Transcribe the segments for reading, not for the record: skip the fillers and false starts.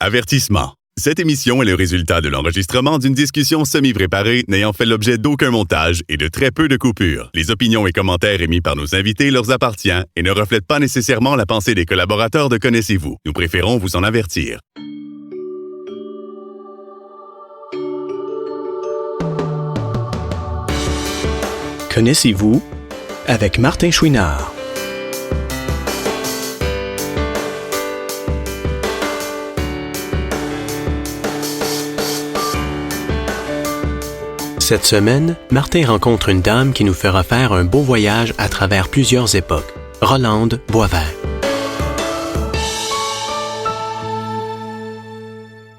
Avertissement. Cette émission est le résultat de l'enregistrement d'une discussion semi-préparée n'ayant fait l'objet d'aucun montage et de très peu de coupures. Les opinions et commentaires émis par nos invités leur appartiennent et ne reflètent pas nécessairement la pensée des collaborateurs de Connaissez-vous. Nous préférons vous en avertir. Connaissez-vous avec Martin Chouinard. Cette semaine, Martin rencontre une dame qui nous fera faire un beau voyage à travers plusieurs époques. Rolande Boisvert.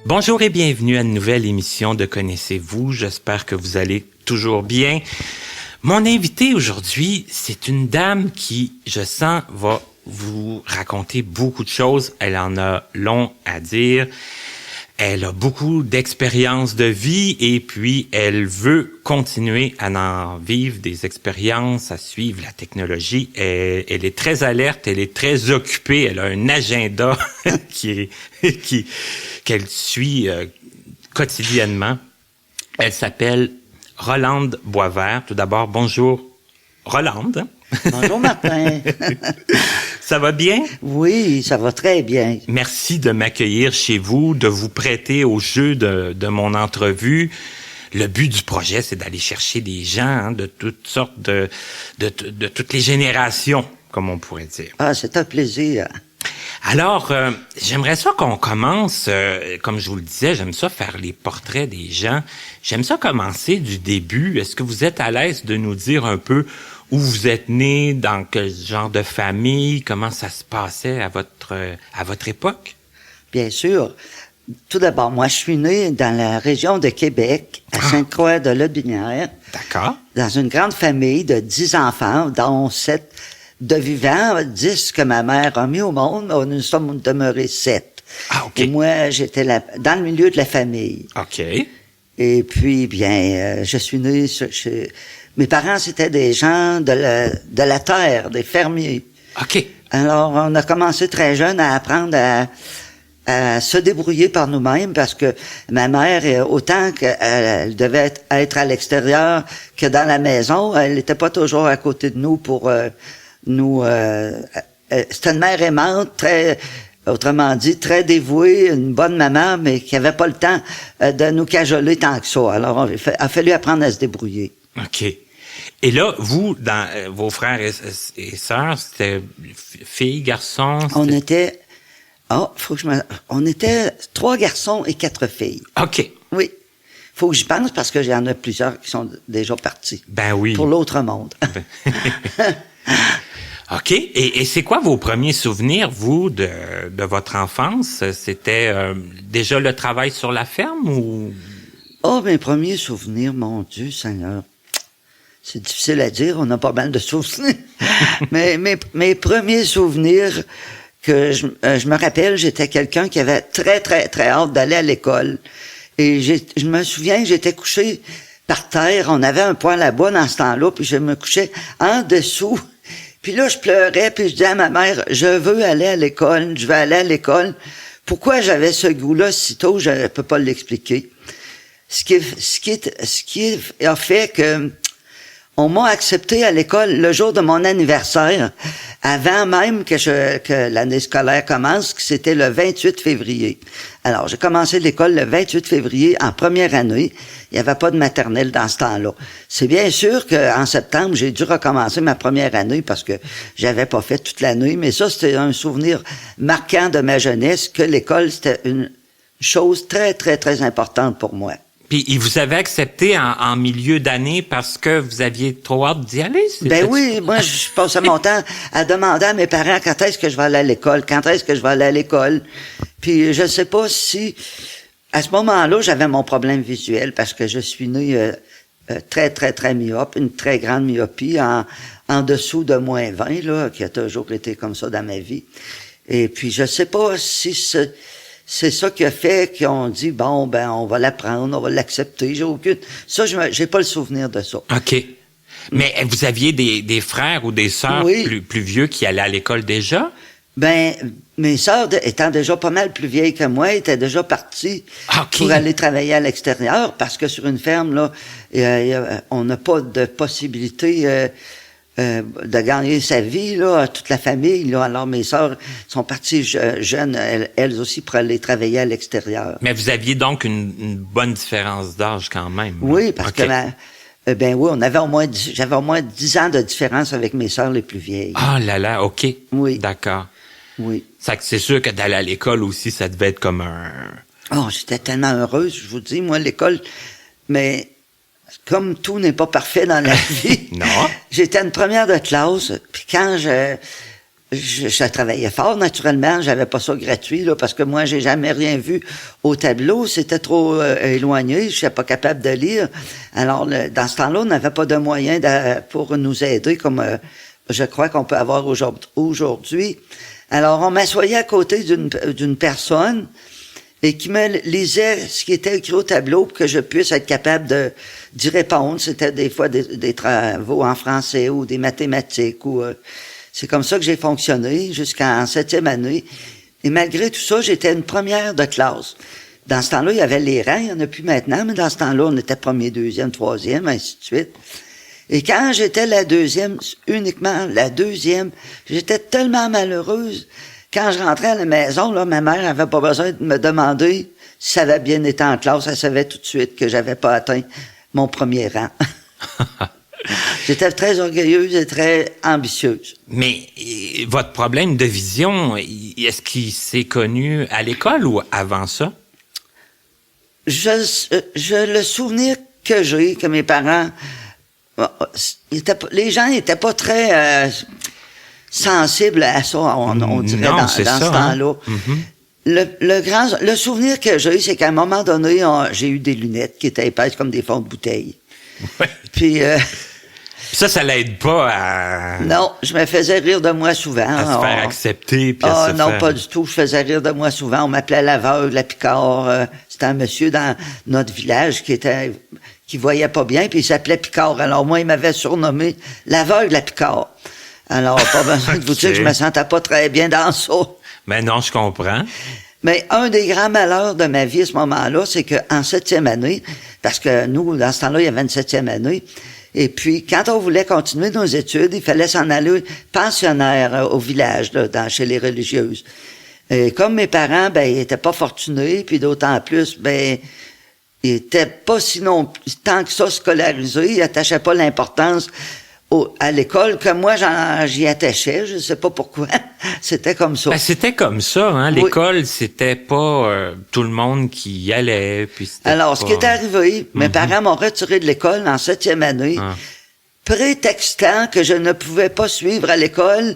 Bonjour et bienvenue à une nouvelle émission de Connaissez-vous. J'espère que vous allez toujours bien. Mon invité aujourd'hui, c'est une dame qui, je sens, va vous raconter beaucoup de choses. Elle en a long à dire. Elle a beaucoup d'expériences de vie et puis elle veut continuer à en vivre des expériences, à suivre la technologie. Elle est très alerte, elle est très occupée, elle a un agenda qu'elle suit quotidiennement. Elle s'appelle Rolande Boisvert. Tout d'abord, bonjour Rolande. Bonjour Martin. Ça va bien? Oui, ça va très bien. Merci de m'accueillir chez vous, de vous prêter au jeu de mon entrevue. Le but du projet, c'est d'aller chercher des gens de toutes sortes, de toutes les générations, comme on pourrait dire. Ah, c'est un plaisir. Alors, j'aimerais ça qu'on commence, comme je vous le disais, j'aime ça faire les portraits des gens. J'aime ça commencer du début. Est-ce que vous êtes à l'aise de nous dire un peu où vous êtes né, dans quel genre de famille, comment ça se passait à votre époque? Bien sûr. Tout d'abord, moi, je suis né dans la région de Québec, à Sainte-Croix-de-Lotbinière. D'accord. Dans une grande famille de 10 enfants, dont 7 de vivants, 10 que ma mère a mis au monde. Nous sommes demeurés 7. Ah, OK. Et moi, j'étais dans le milieu de la famille. OK. Et puis, bien, je suis né chez... Mes parents, c'était des gens de la terre, des fermiers. OK. Alors, on a commencé très jeune à apprendre à se débrouiller par nous-mêmes parce que ma mère, autant qu'elle devait être à l'extérieur que dans la maison, elle n'était pas toujours à côté de nous pour nous... c'était une mère aimante, autrement dit, très dévouée, une bonne maman, mais qui avait pas le temps de nous cajoler tant que ça. Alors, il a fallu apprendre à se débrouiller. OK. Et là, vous, dans vos frères et sœurs, c'était filles, garçons? On était 3 garçons et 4 filles. OK. Oui. Faut que j'y pense parce que j'en ai plusieurs qui sont déjà partis. Ben oui. Pour l'autre monde. OK. Et c'est quoi vos premiers souvenirs, vous, de votre enfance? C'était déjà le travail sur la ferme ou... Oh, mes premiers souvenirs, mon Dieu Seigneur. C'est difficile à dire, on a pas mal de souvenirs. Mais mes premiers souvenirs que je me rappelle, j'étais quelqu'un qui avait très, très, très hâte d'aller à l'école. Et je me souviens, j'étais couché par terre, on avait un poêle à bois dans ce temps-là, puis je me couchais en dessous. Puis là, je pleurais, puis je disais à ma mère, je veux aller à l'école, je veux aller à l'école. Pourquoi j'avais ce goût-là si tôt, je ne peux pas l'expliquer. Ce qui a fait que on m'a accepté à l'école le jour de mon anniversaire, avant même que l'année scolaire commence, que c'était le 28 février. Alors, j'ai commencé l'école le 28 février en première année. Il n'y avait pas de maternelle dans ce temps-là. C'est bien sûr qu'en septembre, j'ai dû recommencer ma première année parce que j'avais pas fait toute l'année, mais ça, c'était un souvenir marquant de ma jeunesse, que l'école, c'était une chose très, très, très importante pour moi. Puis, il vous avait accepté en milieu d'année parce que vous aviez trop hâte d'y aller? Ben oui, moi, je passais mon temps à demander à mes parents quand est-ce que je vais aller à l'école, quand est-ce que je vais aller à l'école. Puis, je sais pas si... À ce moment-là, j'avais mon problème visuel parce que je suis né très, très, très myope, une très grande myopie en dessous de -20, là, qui a toujours été comme ça dans ma vie. Et puis, je sais pas si c'est ça qui a fait qu'ils ont dit, bon, ben, on va l'apprendre, on va l'accepter. J'ai pas le souvenir de ça. OK. Mais vous aviez des frères ou des sœurs oui. plus vieux qui allaient à l'école déjà? Ben, mes sœurs, étant déjà pas mal plus vieilles que moi, étaient déjà parties pour aller travailler à l'extérieur, parce que sur une ferme, là, on n'a pas de possibilité de gagner sa vie, là, toute la famille, là. Alors, mes sœurs sont parties jeunes, elles aussi, pour aller travailler à l'extérieur. Mais vous aviez donc une bonne différence d'âge quand même. Oui, parce que ben oui, j'avais au moins 10 ans de différence avec mes sœurs les plus vieilles. Ah là là, OK. Oui. D'accord. Oui. C'est sûr que d'aller à l'école aussi, ça devait être comme un... Oh, j'étais tellement heureuse, je vous dis, moi, l'école, mais comme tout n'est pas parfait dans la vie, non. J'étais une première de classe, puis quand je travaillais fort, naturellement, j'avais pas ça gratuit, là, parce que moi, j'ai jamais rien vu au tableau, c'était trop éloigné, je suis pas capable de lire. Alors, dans ce temps-là, on n'avait pas de moyens pour nous aider, comme je crois qu'on peut avoir aujourd'hui. Alors, on m'assoyait à côté d'une personne et qui me lisait ce qui était écrit au tableau pour que je puisse être capable d'y répondre. C'était des fois des travaux en français ou des mathématiques. C'est comme ça que j'ai fonctionné jusqu'en 7e année. Et malgré tout ça, j'étais une première de classe. Dans ce temps-là, il y avait les rangs, il n'y en a plus maintenant, mais dans ce temps-là, on était premier, deuxième, troisième, ainsi de suite. Et quand j'étais uniquement la deuxième, j'étais tellement malheureuse. Quand je rentrais à la maison, là, ma mère n'avait pas besoin de me demander si ça avait bien été en classe. Elle savait tout de suite que j'avais pas atteint mon premier rang. J'étais très orgueilleuse et très ambitieuse. Mais votre problème de vision, est-ce qu'il s'est connu à l'école ou avant ça? Le souvenir que j'ai, que mes parents... les gens n'étaient pas très sensibles à ça, on dirait, dans ce temps-là. Mm-hmm. Le souvenir que j'ai, c'est qu'à un moment donné, j'ai eu des lunettes qui étaient épaisses comme des fonds de bouteille. Ouais. Puis... ça l'aide pas à... Non, je me faisais rire de moi souvent. À se faire accepter. Puis pas du tout. Je faisais rire de moi souvent. On m'appelait l'aveugle, la Picard. C'était un monsieur dans notre village qui voyait pas bien, puis il s'appelait Picard. Alors moi, il m'avait surnommé l'aveugle, la Picard. Alors, pas besoin de vous dire que je me sentais pas très bien dans ça. Mais non, je comprends. Mais un des grands malheurs de ma vie à ce moment-là, c'est qu'en 7e année, parce que nous, dans ce temps-là, il y avait une 7e année, et puis, quand on voulait continuer nos études, il fallait s'en aller pensionnaire au village, là, chez les religieuses. Et comme mes parents, ben, ils étaient pas fortunés, puis d'autant plus, ben, ils étaient pas tant que ça scolarisés, ils attachaient pas l'importance à l'école que moi, j'y attachais, je sais pas pourquoi. C'était comme ça. Ben, c'était comme ça, hein. L'école, c'était pas tout le monde qui y allait. Puis alors, ce qui est arrivé, mes parents m'ont retiré de l'école en 7e année, prétextant que je ne pouvais pas suivre à l'école.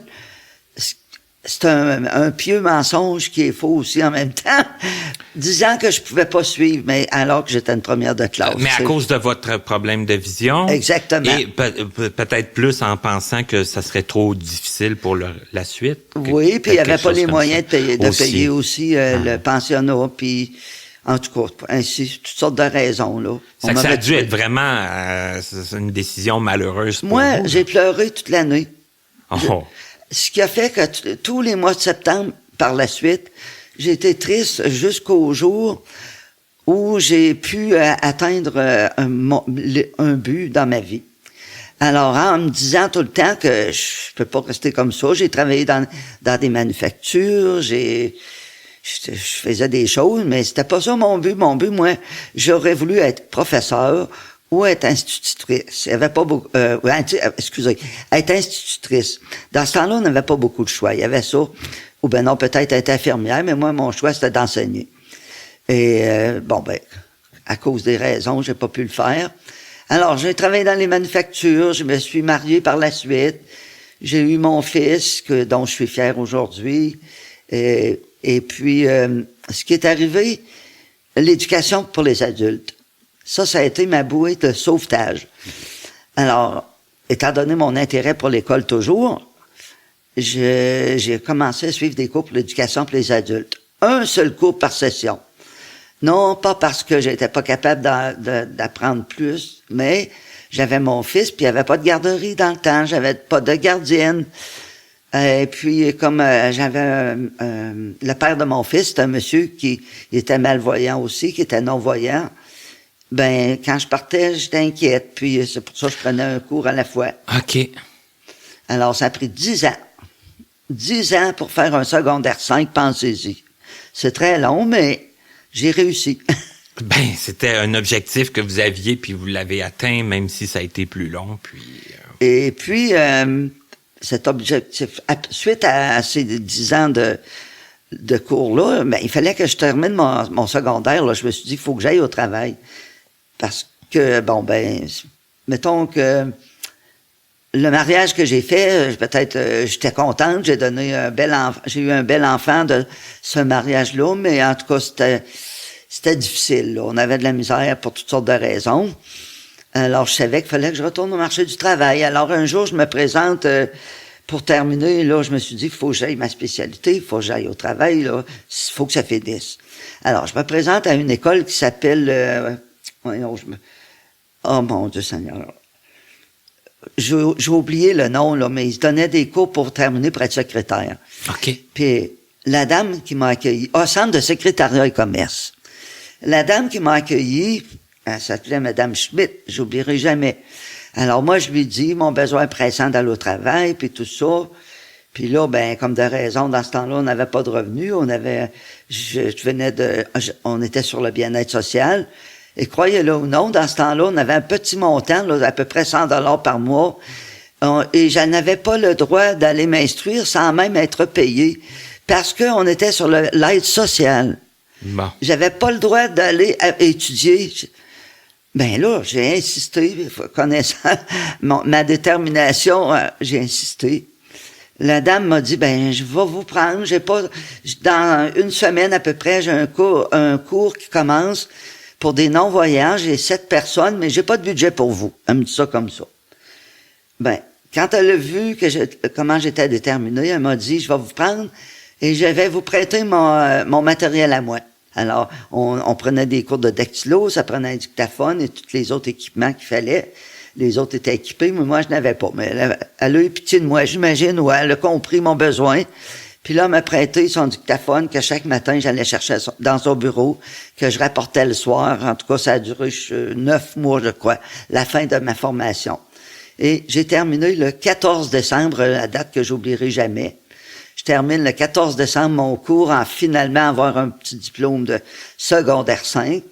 C'est un pieux mensonge qui est faux aussi en même temps, disant que je pouvais pas suivre, mais alors que j'étais une première de classe. Mais à cause de votre problème de vision. Exactement. Et peut-être plus en pensant que ça serait trop difficile pour la suite. Oui, puis il n'y avait pas les moyens de payer aussi le pensionnat, puis en tout cas, ainsi, toutes sortes de raisons, là. Ça a dû être vraiment une décision malheureuse pour moi, vous. J'ai pleuré toute l'année. Oh. Ce qui a fait que tous les mois de septembre, par la suite, j'ai été triste jusqu'au jour où j'ai pu atteindre un but dans ma vie. Alors, en me disant tout le temps que je peux pas rester comme ça, j'ai travaillé dans des manufactures, je faisais des choses, mais c'était pas ça mon but. Mon but, moi, j'aurais voulu être professeur ou être institutrice. Il y avait pas beaucoup, être institutrice. Dans ce temps-là, on n'avait pas beaucoup de choix. Il y avait ça, ou ben non, peut-être être infirmière, mais moi, mon choix, c'était d'enseigner. Et, à cause des raisons, j'ai pas pu le faire. Alors, j'ai travaillé dans les manufactures, je me suis marié par la suite. J'ai eu mon fils, dont je suis fier aujourd'hui. Et puis, ce qui est arrivé, l'éducation pour les adultes. Ça a été ma bouée de sauvetage. Alors, étant donné mon intérêt pour l'école toujours, j'ai commencé à suivre des cours pour l'éducation pour les adultes. Un seul cours par session. Non, pas parce que j'étais pas capable d'apprendre plus, mais j'avais mon fils, puis il n'y avait pas de garderie dans le temps, j'avais pas de gardienne. Et puis, comme j'avais le père de mon fils, c'était un monsieur qui était malvoyant aussi, qui était non-voyant. Ben, quand je partais, j'étais inquiète. Puis, c'est pour ça que je prenais un cours à la fois. OK. Alors, ça a pris 10 ans. 10 ans pour faire un secondaire 5, pensez-y. C'est très long, mais j'ai réussi. Ben, c'était un objectif que vous aviez, puis vous l'avez atteint, même si ça a été plus long. Puis, Et puis, cet objectif, suite à ces 10 ans de cours-là, ben, il fallait que je termine mon secondaire. Là. Je me suis dit, il faut que j'aille au travail. Parce que, bon, ben, mettons que le mariage que j'ai fait, peut-être, j'étais contente, j'ai eu un bel enfant de ce mariage-là, mais en tout cas, c'était difficile, là. On avait de la misère pour toutes sortes de raisons. Alors, je savais qu'il fallait que je retourne au marché du travail. Alors, un jour, je me présente pour terminer. Là, je me suis dit, il faut que j'aille ma spécialité, il faut que j'aille au travail. Là, il faut que ça finisse. Alors, je me présente à une école qui s'appelle... Oh, mon Dieu Seigneur. J'ai oublié le nom, là, mais ils donnaient des cours pour terminer pour être secrétaire. OK. Puis, la dame qui m'a accueilli... Centre de secrétariat et commerce. La dame qui m'a accueilli, elle s'appelait Madame Schmidt, j'oublierai jamais. Alors moi, je lui dis mon besoin pressant d'aller au travail, puis tout ça. Puis là, ben comme de raison, dans ce temps-là, on n'avait pas de revenus. On était sur le bien-être social. Et croyez-le ou non, dans ce temps-là, on avait un petit montant, là, à peu près 100 $ par mois. Et je n'avais pas le droit d'aller m'instruire sans même être payé, parce qu'on était sur l'aide sociale. Bon. J'avais pas le droit d'aller étudier. Ben là, j'ai insisté, connaissant ma détermination, j'ai insisté. La dame m'a dit, ben, je vais vous prendre, dans une semaine à peu près, j'ai un cours qui commence pour des non-voyants, j'ai 7 personnes, mais j'ai pas de budget pour vous. Elle me dit ça comme ça. Ben, quand elle a vu comment j'étais déterminée, elle m'a dit, je vais vous prendre et je vais vous prêter mon matériel à moi. Alors, on prenait des cours de dactylo, ça prenait un dictaphone et tous les autres équipements qu'il fallait. Les autres étaient équipés, mais moi, je n'avais pas. Mais elle a eu pitié de moi, j'imagine, ou elle a compris mon besoin. Puis là, elle m'a prêté son dictaphone que chaque matin, j'allais chercher dans son bureau, que je rapportais le soir. En tout cas, ça a duré 9 mois, je crois, la fin de ma formation. Et j'ai terminé le 14 décembre, la date que j'oublierai jamais. Je termine le 14 décembre mon cours en finalement avoir un petit diplôme de secondaire 5.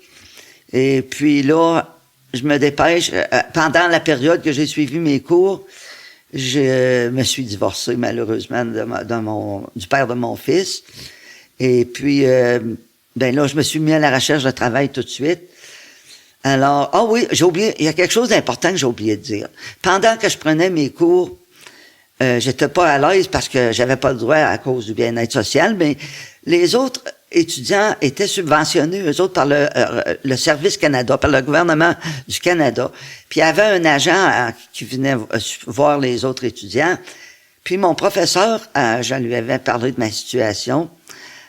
Et puis là, je me dépêche. Pendant la période que j'ai suivi mes cours, je me suis divorcé malheureusement du père de mon fils. Et puis, ben là, je me suis mis à la recherche de travail tout de suite. Alors, oui, j'ai oublié, il y a quelque chose d'important que j'ai oublié de dire. Pendant que je prenais mes cours, j'étais pas à l'aise parce que j'avais pas le droit à cause du bien-être social, mais les autres étudiants étaient subventionnés, eux autres, par le Service Canada, par le gouvernement du Canada. Puis il y avait un agent qui venait voir les autres étudiants. Puis mon professeur, je lui avais parlé de ma situation.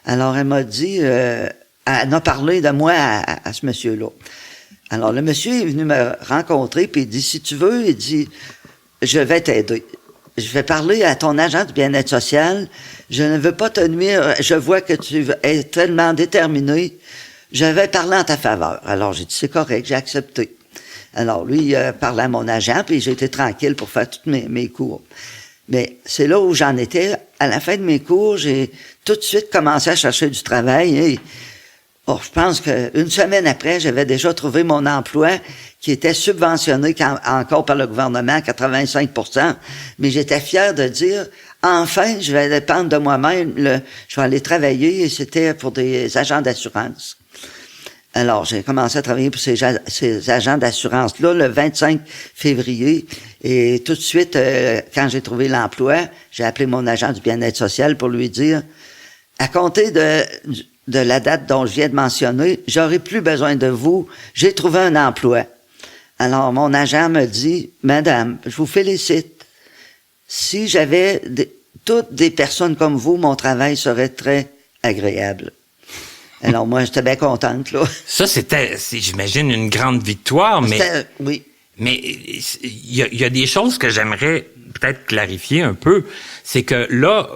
Alors elle m'a dit, elle a parlé de moi à ce monsieur-là. Alors le monsieur est venu me rencontrer, puis il dit, si tu veux, il dit, je vais t'aider. Je vais parler à ton agent du bien-être social. Je ne veux pas te nuire. Je vois que tu es tellement déterminé. Je vais parler en ta faveur. Alors, j'ai dit, c'est correct, j'ai accepté. Alors, lui, il a parlé à mon agent, puis j'ai été tranquille pour faire tous mes cours. Mais c'est là où j'en étais. À la fin de mes cours, j'ai tout de suite commencé à chercher du travail. Et je pense qu'une semaine après, j'avais déjà trouvé mon emploi qui était subventionné encore par le gouvernement à 85%. Mais j'étais fier de dire, enfin, je vais dépendre de moi-même. Je vais aller travailler et c'était pour des agents d'assurance. Alors, j'ai commencé à travailler pour ces agents d'assurance-là le 25 février. Et tout de suite, quand j'ai trouvé l'emploi, j'ai appelé mon agent du bien-être social pour lui dire, à compter de la date dont je viens de mentionner, j'aurai plus besoin de vous. J'ai trouvé un emploi. Alors, mon agent me dit, Madame, je vous félicite. Si j'avais toutes des personnes comme vous, mon travail serait très agréable. Alors, moi, j'étais bien contente, là. Ça, j'imagine, une grande victoire, mais... Oui. Mais il y a des choses que j'aimerais peut-être clarifier un peu. C'est que là,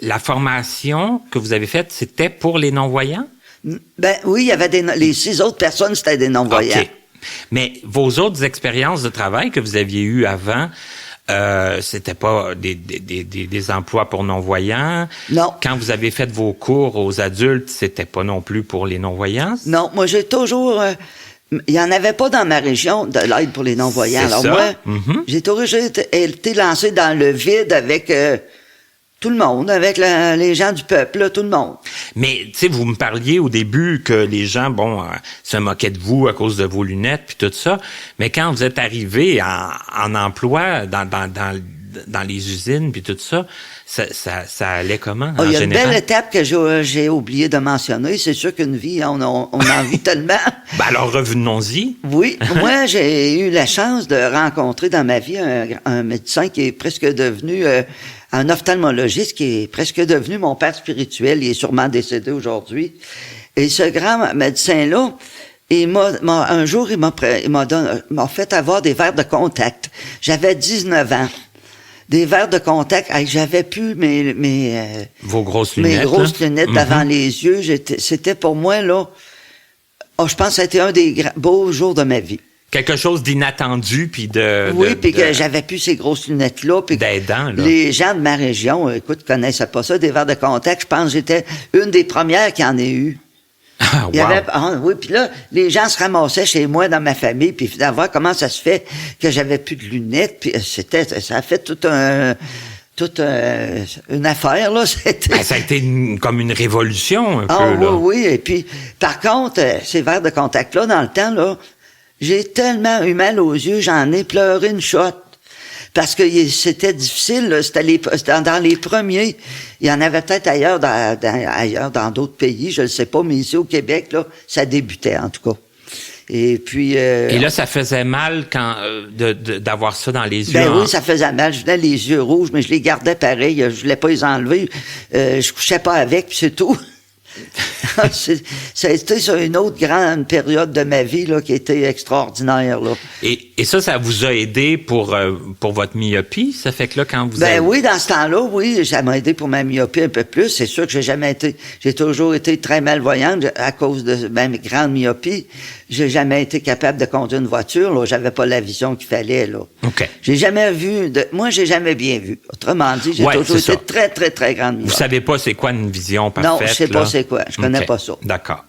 la formation que vous avez faite, c'était pour les non-voyants? Ben oui, il y avait les 6 autres personnes, c'était des non-voyants. OK. Mais vos autres expériences de travail que vous aviez eues avant, c'était pas des emplois pour non-voyants? Non. Quand vous avez fait vos cours aux adultes, c'était pas non plus pour les non-voyants? Non, moi j'ai toujours... il n'y en avait pas dans ma région de l'aide pour les non-voyants. C'est Alors ça. moi, j'ai toujours été lancé dans le vide avec tout le monde, avec les gens du peuple, là, tout le monde. Mais, tu sais, vous me parliez au début que les gens, se moquaient de vous à cause de vos lunettes puis tout ça. Mais quand vous êtes arrivé en emploi dans les usines puis tout ça, ça allait comment, en Il y a général? une belle étape que j'ai oublié de mentionner. C'est sûr qu'une vie, on en vit tellement. Ben alors, revenons-y. Oui. Moi, j'ai eu la chance de rencontrer dans ma vie un médecin qui est presque devenu... un ophtalmologiste qui est presque devenu mon père spirituel. Il est sûrement décédé aujourd'hui. Et ce grand médecin-là, un jour, il m'a fait avoir des verres de contact. J'avais 19 ans. Des verres de contact, j'avais plus vos grosses lunettes. Mes grosses lunettes devant les yeux. C'était pour moi, là, je pense que c'était un des beaux jours de ma vie. Quelque chose d'inattendu, puis puis que j'avais plus ces grosses lunettes-là. Puis d'aidant, là. Les gens de ma région, écoute, connaissaient pas ça, des verres de contact. Je pense que j'étais une des premières qui en ait eu. Ah, wow. Oui, puis là, les gens se ramassaient chez moi, dans ma famille, puis voir comment ça se fait que j'avais plus de lunettes, puis ça a fait toute une affaire, là. Ça a été comme une révolution, un peu, là. Oui, et puis, par contre, ces verres de contact-là, dans le temps, là, j'ai tellement eu mal aux yeux, j'en ai pleuré une shot. Parce que c'était difficile, là, c'était dans les premiers. Il y en avait peut-être ailleurs dans d'autres pays, je ne sais pas, mais ici au Québec, là, ça débutait en tout cas. Et puis... Et là, ça faisait mal quand d'avoir ça dans les yeux. Ben oui, ça faisait mal. Je venais les yeux rouges, mais je les gardais pareil. Je voulais pas les enlever. Je couchais pas avec, puis c'est tout. Ça a été sur une autre grande période de ma vie là, qui a été extraordinaire. Là. Et ça vous a aidé pour votre myopie? Ça fait que là, quand vous oui, dans ce temps-là, oui, ça m'a aidé pour ma myopie un peu plus. C'est sûr que j'ai toujours été très malvoyante à cause de ma grande myopie. J'ai jamais été capable de conduire une voiture. Là, j'avais pas la vision qu'il fallait. Là. OK. J'ai jamais moi, j'ai jamais bien vu. Autrement dit, j'ai toujours été très, très, très grande myope. Vous savez pas c'est quoi une vision parfaite? Non, je sais pas c'est quoi. Je connais pas ça. D'accord.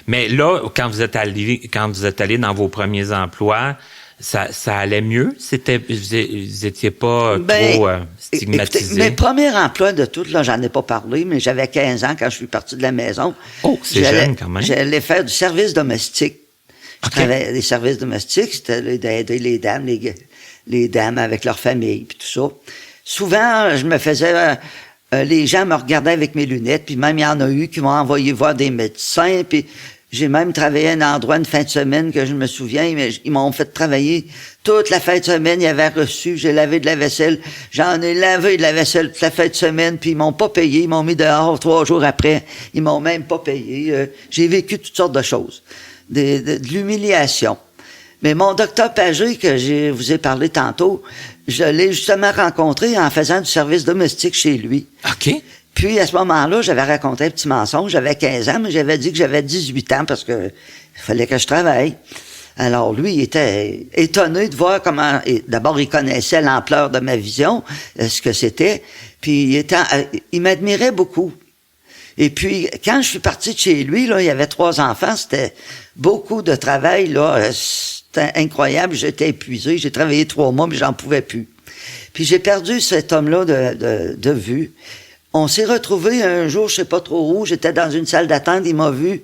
Mais là, quand vous êtes allé dans vos premiers emplois, ça allait mieux? Vous étiez pas trop stigmatisé? Écoutez, mes premiers emplois de tout, là, j'en ai pas parlé, mais j'avais 15 ans quand je suis parti de la maison. Oh, c'est jeune quand même. J'allais faire du service domestique. Je travaillais des services domestiques, c'était d'aider les dames avec leur famille, puis tout ça. Souvent, je me faisais... les gens me regardaient avec mes lunettes, puis même il y en a eu qui m'ont envoyé voir des médecins, puis j'ai même travaillé à un endroit une fin de semaine que je me souviens, mais ils m'ont fait travailler toute la fin de semaine, ils avaient reçu, j'ai lavé de la vaisselle, j'en ai lavé de la vaisselle toute la fin de semaine, puis ils m'ont pas payé, ils m'ont mis dehors 3 jours après, ils m'ont même pas payé. J'ai vécu toutes sortes de choses, de l'humiliation. Mais mon docteur Pagé, que je vous ai parlé tantôt, je l'ai justement rencontré en faisant du service domestique chez lui. OK. Puis, à ce moment-là, j'avais raconté un petit mensonge. J'avais 15 ans, mais j'avais dit que j'avais 18 ans parce que il fallait que je travaille. Alors, lui, il était étonné de voir comment... D'abord, il connaissait l'ampleur de ma vision, ce que c'était. Puis, il m'admirait beaucoup. Et puis, quand je suis parti de chez lui, là, il y avait 3 enfants. C'était beaucoup de travail, là. C'était incroyable. J'étais épuisé. J'ai travaillé 3 mois, mais j'en pouvais plus. Puis, j'ai perdu cet homme-là de vue. On s'est retrouvés un jour, je sais pas trop où. J'étais dans une salle d'attente. Il m'a vu.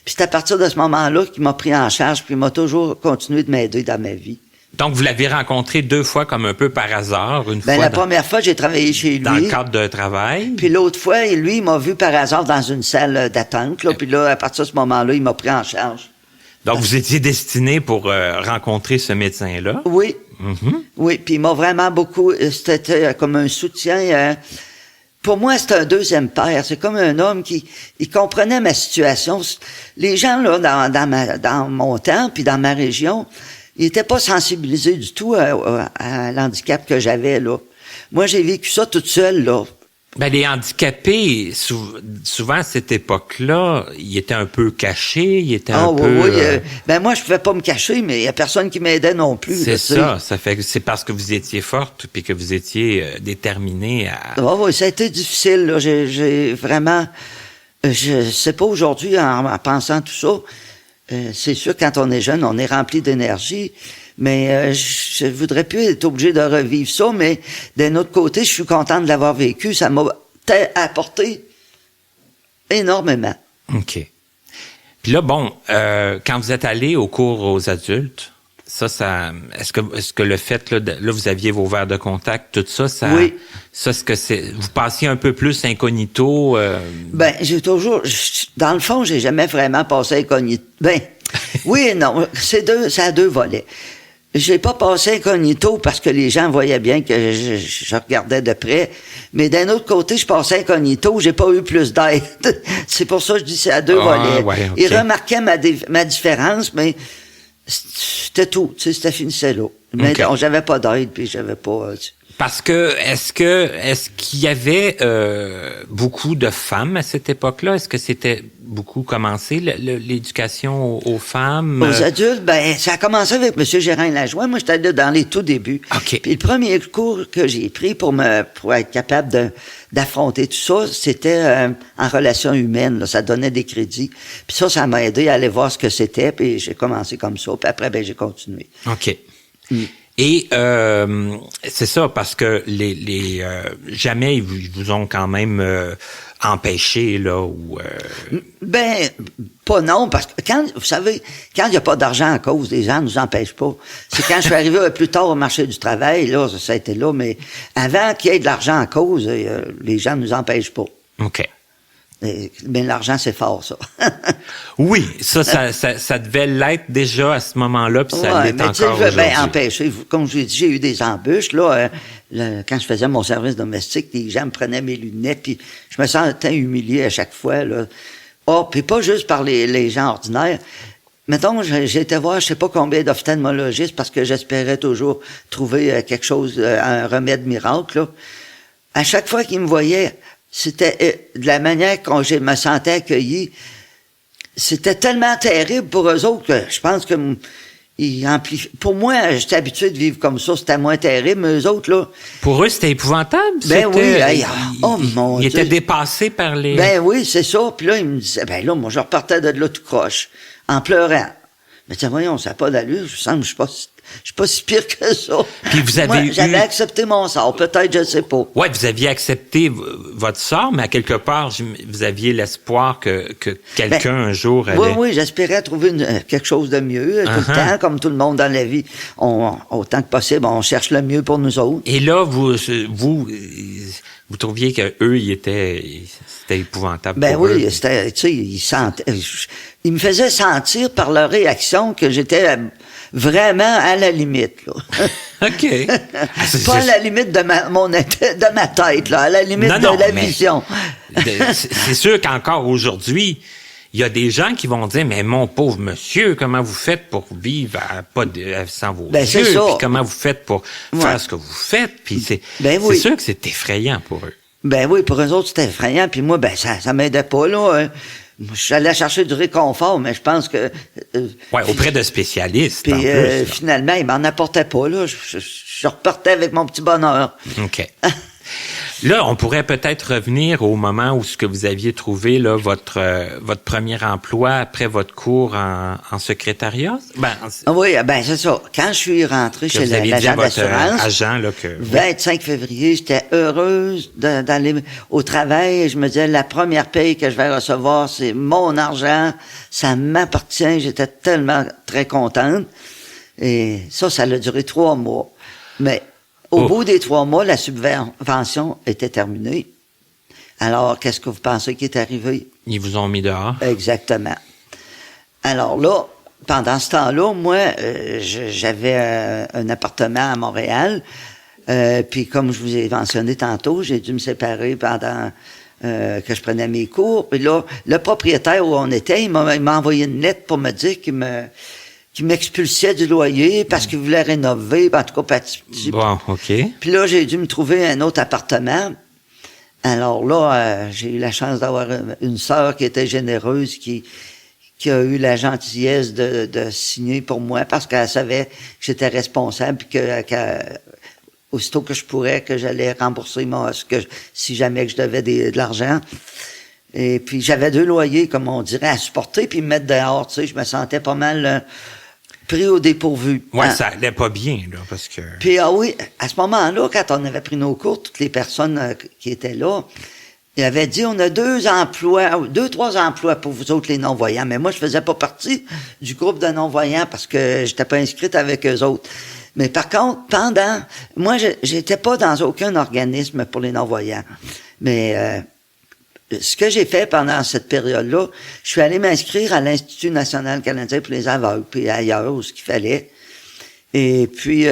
Puis, c'est à partir de ce moment-là qu'il m'a pris en charge. Puis, il m'a toujours continué de m'aider dans ma vie. Donc, vous l'avez rencontré 2 fois comme un peu par hasard, la première fois, j'ai travaillé chez lui. Dans le cadre d'un travail. Puis l'autre fois, lui, il m'a vu par hasard dans une salle d'attente. Là, puis là, à partir de ce moment-là, il m'a pris en charge. Donc, vous étiez destiné pour rencontrer ce médecin-là? Oui. Mm-hmm. Oui, puis il m'a vraiment beaucoup... C'était comme un soutien... pour moi, c'est un deuxième père. C'est comme un homme qui comprenait ma situation. Les gens, là, dans mon temps, puis dans ma région... il était pas sensibilisé du tout à l'handicap que j'avais, là. Moi, j'ai vécu ça toute seule, là. Ben, les handicapés, souvent à cette époque-là, ils étaient un peu cachés, ils étaient un peu... Oui, ben moi, je pouvais pas me cacher, mais il y a personne qui m'aidait non plus. C'est ça fait que c'est parce que vous étiez forte puis que vous étiez déterminée à... Oui, ça a été difficile, là. J'ai vraiment... je sais pas aujourd'hui, en pensant tout ça, c'est sûr, quand on est jeune, on est rempli d'énergie, mais je voudrais plus être obligé de revivre ça, mais d'un autre côté, je suis content de l'avoir vécu. Ça m'a apporté énormément. OK. Puis là, bon, quand vous êtes allé au cours aux adultes, est-ce que le fait, là, vous aviez vos verres de contact, tout ça, oui. Ça, est-ce que vous passiez un peu plus incognito? Ben, j'ai toujours, dans le fond, j'ai jamais vraiment passé incognito. Ben, oui et non, ça a deux volets. J'ai pas passé incognito parce que les gens voyaient bien que je regardais de près. Mais d'un autre côté, je passais incognito, j'ai pas eu plus d'aide. C'est pour ça que je dis c'est à deux volets. Ouais, okay. Ils remarquaient ma différence, mais c'était tout. Tu sais, c'était finissait là. Mais okay. J'avais pas d'aide, puis j'avais pas... Parce que est-ce qu'il y avait beaucoup de femmes à cette époque-là? Est-ce que c'était beaucoup commencé l'éducation aux femmes? Aux adultes, ben ça a commencé avec M. Gérard Lajoie. Moi, j'étais là dans les tout débuts. Okay. Puis le premier cours que j'ai pris pour être capable d'affronter tout ça, c'était en relations humaines. Là, ça donnait des crédits. Puis ça m'a aidé à aller voir ce que c'était. Puis j'ai commencé comme ça. Puis après, ben j'ai continué. OK. Et c'est ça, parce que jamais ils vous ont quand même empêché, là, ou... Ben, pas non, parce que vous savez, quand il n'y a pas d'argent en cause, les gens ne nous empêchent pas. C'est quand je suis arrivé plus tard au marché du travail, là, ça a été là, mais avant qu'il y ait de l'argent en cause, les gens ne nous empêchent pas. OK. Mais l'argent, c'est fort, ça. Oui, ça devait l'être déjà à ce moment-là, puis ça l'est encore aujourd'hui. Ben, empêcher. Comme je l'ai dit, j'ai eu des embûches, là. Quand je faisais mon service domestique, les gens me prenaient mes lunettes, puis je me sentais humilié à chaque fois, là. Puis pas juste par les gens ordinaires. Mettons, j'ai été voir je sais pas combien d'ophtalmologistes parce que j'espérais toujours trouver quelque chose, un remède miracle, là. À chaque fois qu'ils me voyaient, c'était de la manière dont je me sentais accueilli. C'était tellement terrible pour eux autres que je pense que pour moi, j'étais habitué de vivre comme ça, c'était moins terrible, mais eux autres, là... Pour eux, c'était épouvantable? Ben oui, mon Dieu. Ils étaient dépassés par les... Ben oui, c'est ça. Puis là, ils me disaient, ben là, moi, je repartais de là tout croche, en pleurant. Mais tiens, voyons, ça n'a pas d'allure, je sens que je suis pas si pire que ça. Puis vous avez moi, j'avais accepté mon sort, peut-être, je ne sais pas. Ouais, vous aviez accepté votre sort, mais à quelque part, vous aviez l'espoir que quelqu'un un jour allait... Oui, j'espérais trouver quelque chose de mieux. Tout le temps, comme tout le monde dans la vie, autant que possible, on cherche le mieux pour nous autres. Et là, vous trouviez que eux, c'était épouvantable pour eux. Ben oui, c'était, tu sais, ils me faisaient sentir par leur réaction que j'étais vraiment à la limite, là. OK. Pas à la limite de ma tête, là, à la limite de la vision. C'est sûr qu'encore aujourd'hui, il y a des gens qui vont dire, mais mon pauvre monsieur, comment vous faites pour vivre sans vos yeux? Puis comment vous faites pour faire ce que vous faites? Puis c'est sûr que c'est effrayant pour eux. Ben oui, pour eux autres, c'était effrayant. Puis moi, ben ça m'aidait pas, là. Hein. J'allais chercher du réconfort, mais je pense que... auprès de spécialistes, puis, en plus. Finalement, ils m'en apportaient pas, là. Je repartais avec mon petit bonheur. OK. Là, on pourrait peut-être revenir au moment où ce que vous aviez trouvé là votre premier emploi après votre cours en secrétariat. Oui, ben c'est ça. Quand je suis rentré chez l'agent d'assurance, 25 février, j'étais heureuse d'aller au travail. Je me disais, la première paye que je vais recevoir, c'est mon argent, ça m'appartient. J'étais tellement très contente. Et ça a duré 3 mois. Mais au bout des 3 mois, la subvention était terminée. Alors, qu'est-ce que vous pensez qui est arrivé? Ils vous ont mis dehors. Exactement. Alors là, pendant ce temps-là, moi, j'avais un appartement à Montréal. Puis comme je vous ai mentionné tantôt, j'ai dû me séparer pendant que je prenais mes cours. Puis là, le propriétaire où on était, il m'a envoyé une lettre pour me dire m'expulsaient du loyer parce qu'ils voulaient rénover. En tout cas, Bon, OK. Puis là, j'ai dû me trouver un autre appartement. Alors là, j'ai eu la chance d'avoir une sœur qui était généreuse, qui a eu la gentillesse de signer pour moi parce qu'elle savait que j'étais responsable puis que aussitôt que je pourrais, que j'allais rembourser si jamais que je devais de l'argent. Et puis, j'avais 2 loyers, comme on dirait, à supporter, puis me mettre dehors, tu sais, je me sentais pas mal pris au dépourvu. Ouais, ça allait pas bien, là, parce que... Puis, oui, à ce moment-là, quand on avait pris nos cours, toutes les personnes qui étaient là, ils avaient dit, on a 3 emplois pour vous autres, les non-voyants. Mais moi, je faisais pas partie du groupe de non-voyants parce que j'étais pas inscrite avec eux autres. Mais par contre, moi, j'étais pas dans aucun organisme pour les non-voyants. Mais, ce que j'ai fait pendant cette période-là, je suis allé m'inscrire à l'Institut national canadien pour les aveugles, puis ailleurs, où ce qu'il fallait. Et puis,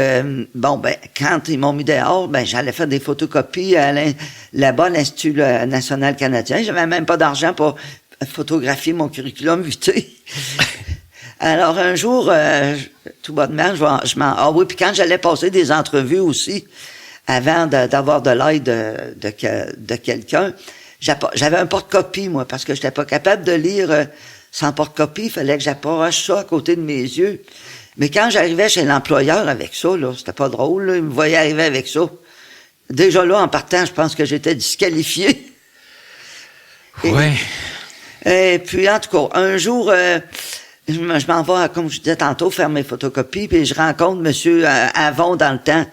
quand ils m'ont mis dehors, j'allais faire des photocopies là-bas à l'Institut national canadien. J'avais même pas d'argent pour photographier mon curriculum vitae. Alors, un jour, tout bonnement, puis quand j'allais passer des entrevues aussi, avant d'avoir de l'aide de quelqu'un, j'avais un porte-copie, moi, parce que j'étais pas capable de lire sans porte-copie. Il fallait que j'approche ça à côté de mes yeux. Mais quand j'arrivais chez l'employeur avec ça, là, c'était pas drôle, là, il me voyait arriver avec ça. Déjà là, en partant, je pense que j'étais disqualifié. Ouais. Et puis, en tout cas, un jour, je m'en vais, comme je disais tantôt, faire mes photocopies, puis je rencontre M. Avon dans le temps.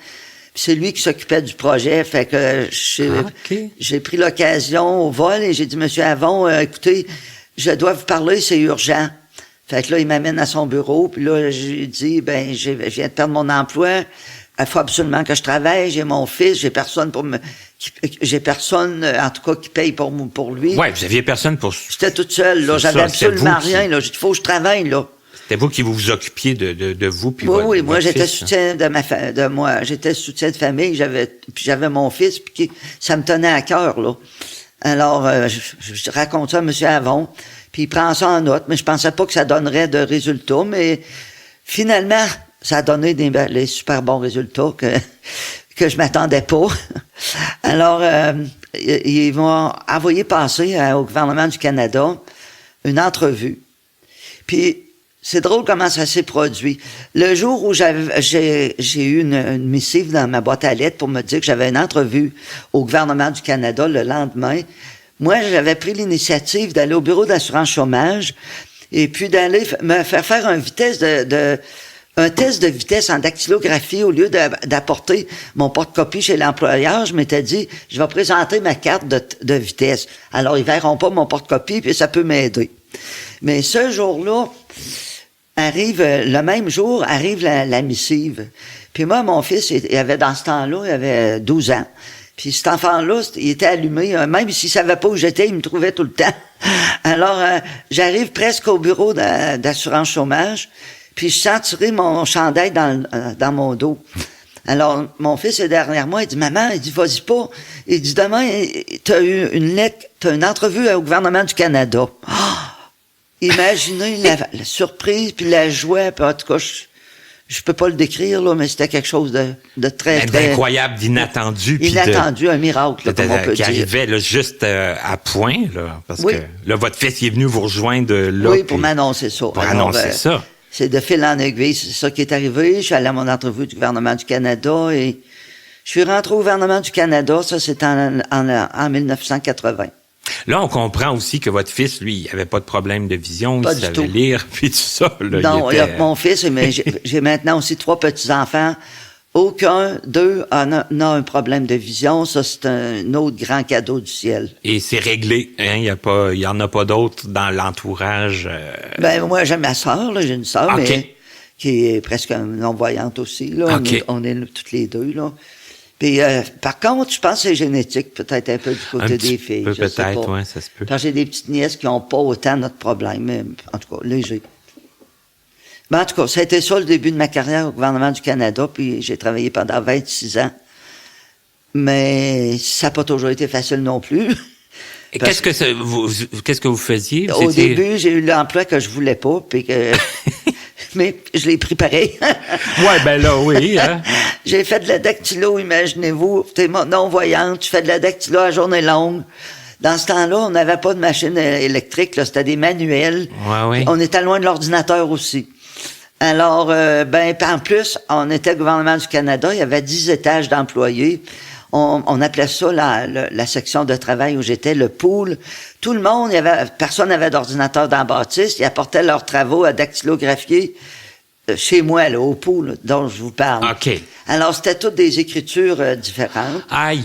C'est lui qui s'occupait du projet, fait que j'ai pris l'occasion au vol et j'ai dit, Monsieur Avon, écoutez, je dois vous parler, c'est urgent. Fait que là, il m'amène à son bureau, puis là, j'ai dit, je viens de perdre mon emploi, il faut absolument que je travaille, j'ai mon fils, j'ai personne en tout cas, qui paye pour lui. Ouais, vous aviez personne pour... J'étais toute seule, là, j'avais absolument rien, là, il faut que je travaille, là. C'était vous qui vous occupiez de vous puis Oui, moi j'étais fils, soutien de moi, j'étais soutien de famille, j'avais mon fils puis ça me tenait à cœur là. Alors je raconte ça à M. Avon, puis il prend ça en note, mais je pensais pas que ça donnerait de résultats, mais finalement ça a donné les super bons résultats que je m'attendais pas. Alors ils m'ont envoyé passer au gouvernement du Canada une entrevue. Puis c'est drôle comment ça s'est produit. Le jour où j'ai eu une missive dans ma boîte à lettres pour me dire que j'avais une entrevue au gouvernement du Canada le lendemain, moi, j'avais pris l'initiative d'aller au bureau d'assurance chômage et puis d'aller me faire un test de vitesse en dactylographie au lieu d'apporter mon porte-copie chez l'employeur. Je m'étais dit, je vais présenter ma carte de vitesse. Alors, ils verront pas mon porte-copie puis ça peut m'aider. Mais ce jour-là, le même jour, arrive la missive. Puis moi, mon fils, il avait dans ce temps-là, il avait 12 ans. Puis cet enfant-là, il était allumé. Même s'il savait pas où j'étais, il me trouvait tout le temps. Alors, j'arrive presque au bureau d'assurance chômage, puis je sens tirer mon chandail dans mon dos. Alors, mon fils est derrière moi, il dit, maman, il dit, vas-y pas. Il dit, demain, t'as eu une lettre, t'as une entrevue au gouvernement du Canada. Oh! Imaginez la surprise, puis la joie, puis en tout cas, je peux pas le décrire, là, mais c'était quelque chose de très, très... incroyable, d'inattendu. Inattendu, un miracle, là, comme on peut qui dire. arrivait là, juste à point, là, parce que là, votre fils est venu vous rejoindre là. Oui, pour m'annoncer ça. Pour annoncer ça. C'est de fil en aiguille, c'est ça qui est arrivé. Je suis allé à mon entrevue du gouvernement du Canada et je suis rentré au gouvernement du Canada, ça c'était en 1980. Là, on comprend aussi que votre fils, lui, il avait pas de problème de vision, pas il du savait tout lire, puis tout ça. Là, non, il y a mon fils, mais j'ai maintenant aussi 3 petits-enfants. Aucun d'eux n'a un problème de vision. Ça, c'est un autre grand cadeau du ciel. Et c'est réglé. Hein? Il y en a pas d'autres dans l'entourage. Moi, j'ai ma sœur, là, j'ai une sœur, mais qui est presque non-voyante aussi. Là. Okay. On est toutes les deux, là. Puis, par contre, je pense que c'est génétique, peut-être un peu du côté des filles. Peut-être, oui, ça se peut. Parce que j'ai des petites nièces qui n'ont pas autant notre problème, mais en tout cas, léger. Mais en tout cas, ça a été ça le début de ma carrière au gouvernement du Canada, puis j'ai travaillé pendant 26 ans. Mais ça n'a pas toujours été facile non plus. Et qu'est-ce que vous faisiez? Au début, j'ai eu l'emploi que je voulais pas, puis que mais je l'ai pris pareil. Ouais, ben là, oui. Hein? J'ai fait de la dactylo, imaginez-vous. T'es non-voyante, tu fais de la dactylo à journée longue. Dans ce temps-là, on n'avait pas de machine électrique, là, c'était des manuels. Ouais. On était loin de l'ordinateur aussi. Alors, en plus, on était le gouvernement du Canada, il y avait 10 étages d'employés. On appelait ça la section de travail où j'étais, le pool. Tout le monde, personne n'avait d'ordinateur dans la bâtisse. Ils apportaient leurs travaux à dactylographier chez moi, là, au pool dont je vous parle. OK. Alors, c'était toutes des écritures différentes. Aïe.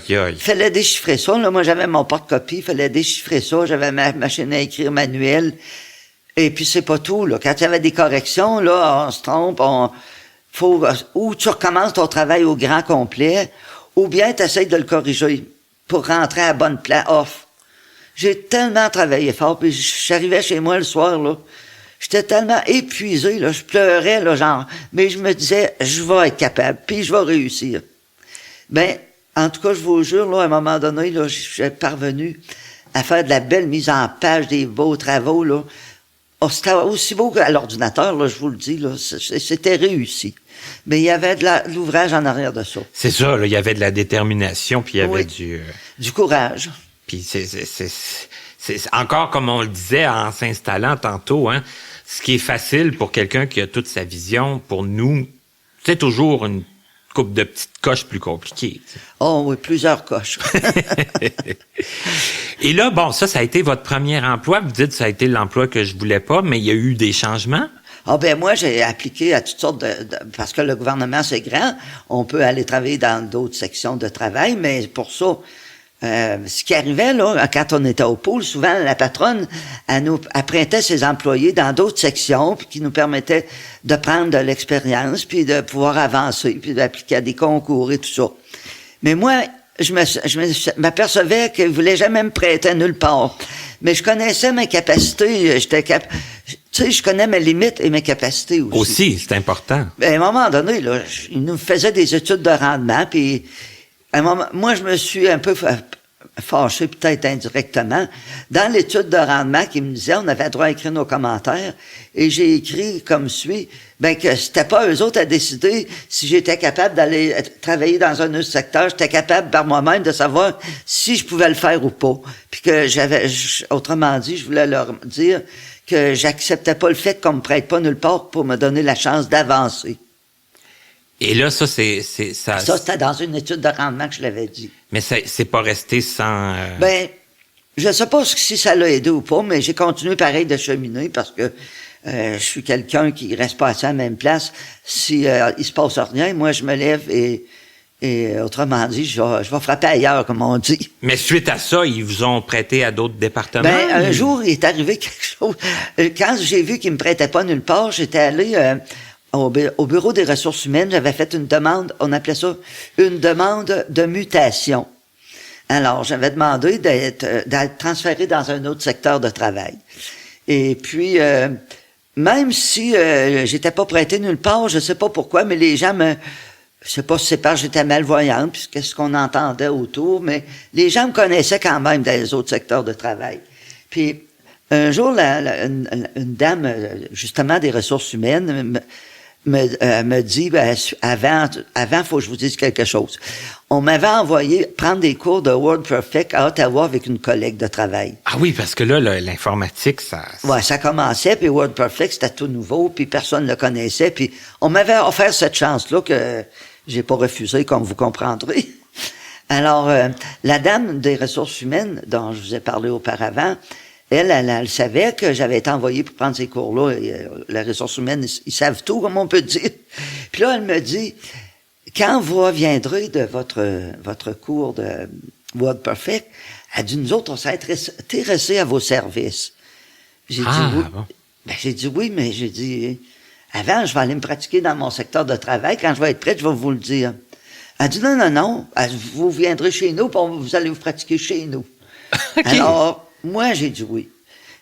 Il fallait déchiffrer ça. Là. Moi, j'avais mon porte-copie. Il fallait déchiffrer ça. J'avais ma machine à écrire manuelle. Et puis, c'est pas tout. Là. Quand il y avait des corrections, là, on se trompe. Ou tu recommences ton travail au grand complet, ou bien tu essaies de le corriger pour rentrer à la bonne place off. J'ai tellement travaillé fort, puis j'arrivais chez moi le soir, là. J'étais tellement épuisé, là. Je pleurais, là, genre. Mais je me disais, je vais être capable, puis je vais réussir. En tout cas, je vous jure, là, à un moment donné, là, j'ai parvenu à faire de la belle mise en page, des beaux travaux, là. Oh, c'était aussi beau qu'à l'ordinateur, là, je vous le dis, là. C'était réussi. Mais il y avait de l'ouvrage en arrière de ça. C'est ça, là, il y avait de la détermination, puis il y avait du courage. Puis c'est encore comme on le disait en s'installant tantôt, hein, ce qui est facile pour quelqu'un qui a toute sa vision, pour nous, c'est toujours une couple de petites coches plus compliquées. T'sais. Oh oui, plusieurs coches. Et là, bon, ça a été votre premier emploi. Vous dites que ça a été l'emploi que je voulais pas, mais il y a eu des changements? Moi, j'ai appliqué à toutes sortes parce que le gouvernement, c'est grand. On peut aller travailler dans d'autres sections de travail, mais pour ça, ce qui arrivait, là, quand on était au pool, souvent, la patronne, elle prêtait ses employés dans d'autres sections, puis qui nous permettait de prendre de l'expérience, puis de pouvoir avancer, puis d'appliquer à des concours et tout ça. Mais moi, je m'apercevais qu'elle voulait jamais me prêter nulle part. Mais je connaissais mes capacités, je connais mes limites et mes capacités aussi. Aussi, c'est important. À un moment donné, là, il nous faisait des études de rendement, puis à un moment, moi, je me suis un peu fâché, peut-être indirectement, dans l'étude de rendement qui me disait on avait droit à écrire nos commentaires, et j'ai écrit comme suit, que c'était pas eux autres à décider si j'étais capable d'aller travailler dans un autre secteur, j'étais capable par moi-même de savoir si je pouvais le faire ou pas. Puis que autrement dit, je voulais leur dire que j'acceptais pas le fait qu'on me prête pas nulle part pour me donner la chance d'avancer. Et là, ça. Ça, c'était dans une étude de rendement que je l'avais dit. Mais c'est pas resté sans... Je sais pas si ça l'a aidé ou pas, mais j'ai continué pareil de cheminer parce que je suis quelqu'un qui reste pas assis à la même place. Si il se passe rien, moi, je me lève et autrement dit, je vais frapper ailleurs, comme on dit. Mais suite à ça, ils vous ont prêté à d'autres départements? Un jour, il est arrivé quelque chose. Quand j'ai vu qu'ils me prêtaient pas nulle part, j'étais allé... au bureau des ressources humaines, j'avais fait une demande, on appelait ça une demande de mutation. Alors, j'avais demandé d'être transféré dans un autre secteur de travail. Et puis, même si j'étais pas prêté nulle part, je sais pas pourquoi, mais les gens je sais pas si c'est parce que j'étais malvoyante, puisque ce qu'on entendait autour, mais les gens me connaissaient quand même dans les autres secteurs de travail. Puis, un jour, une dame, justement, des ressources humaines, me dit, avant, faut que je vous dise quelque chose. On m'avait envoyé prendre des cours de WordPerfect à Ottawa avec une collègue de travail. Ah oui, parce que là, l'informatique, ça... Ouais, ça commençait, puis WordPerfect, c'était tout nouveau, puis personne ne le connaissait, puis on m'avait offert cette chance-là que j'ai pas refusé, comme vous comprendrez. Alors, la dame des ressources humaines, dont je vous ai parlé auparavant, elle savait que j'avais été envoyé pour prendre ces cours-là. Les ressources humaines, ils savent tout, comme on peut dire. Puis là, elle me dit, quand vous reviendrez de votre cours de WordPerfect, elle dit, nous autres, on s'est intéressés à vos services. J'ai dit oui. Bon. J'ai dit oui, mais j'ai dit, avant, je vais aller me pratiquer dans mon secteur de travail. Quand je vais être prête, je vais vous le dire. Elle dit, non. Vous viendrez chez nous, puis vous allez vous pratiquer chez nous. Okay. Alors, moi, j'ai dit oui.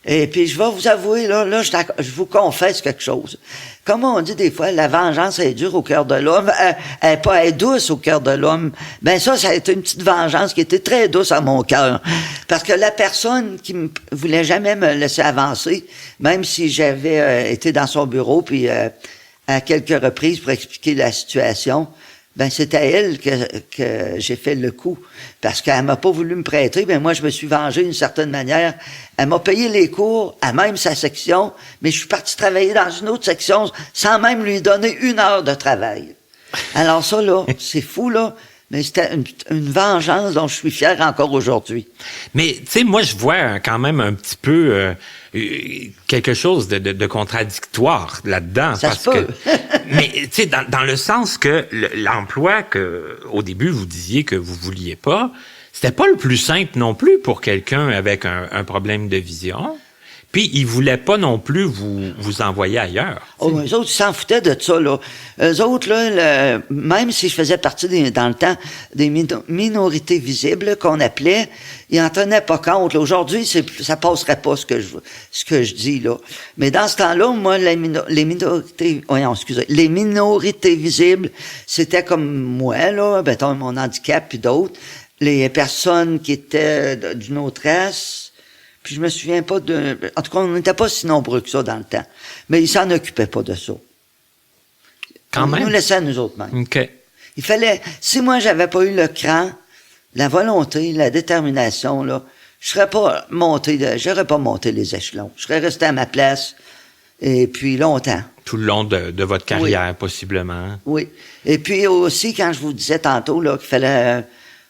Et puis, je vais vous avouer, là, je vous confesse quelque chose. Comme on dit des fois, la vengeance est dure au cœur de l'homme, elle est douce au cœur de l'homme. Ben ça a été une petite vengeance qui était très douce à mon cœur. Parce que la personne qui voulait jamais me laisser avancer, même si j'avais été dans son bureau, puis à quelques reprises pour expliquer la situation, ben c'est à elle que j'ai fait le coup. Parce qu'elle m'a pas voulu me prêter, ben moi je me suis vengé d'une certaine manière. Elle m'a payé les cours, à même sa section, mais je suis parti travailler dans une autre section sans même lui donner 1 heure de travail. Alors ça, là, c'est fou, là, mais c'était une vengeance dont je suis fier encore aujourd'hui. Mais, tu sais, moi, je vois quand même un petit peu quelque chose de contradictoire là-dedans. Ça parce se peut. que, mais, tu sais, dans le sens que l'emploi que, au début, vous disiez que vous vouliez pas, c'était pas le plus simple non plus pour quelqu'un avec un problème de vision. Puis, ils voulaient pas non plus vous envoyer ailleurs. Oh, eux autres, ils s'en foutaient de ça, là. Eux autres, là, même si je faisais partie dans le temps des minorités visibles, qu'on appelait, ils en tenaient pas compte, là. Aujourd'hui, ça passerait pas ce que je dis, là. Mais dans ce temps-là, moi, les minorités visibles, c'était comme moi, là, mettons, mon handicap puis d'autres. Les personnes qui étaient d'une autre race. Puis je me souviens pas en tout cas, on n'était pas si nombreux que ça dans le temps. Mais ils s'en occupaient pas de ça. Quand même. Ils nous laissaient à nous autres mêmes. OK. Il fallait, si moi j'avais pas eu le cran, la volonté, la détermination, là, j'aurais pas monté les échelons. Je serais resté à ma place, et puis longtemps. Tout le long de votre carrière, possiblement. Oui. Et puis aussi, quand je vous disais tantôt, là, qu'il fallait,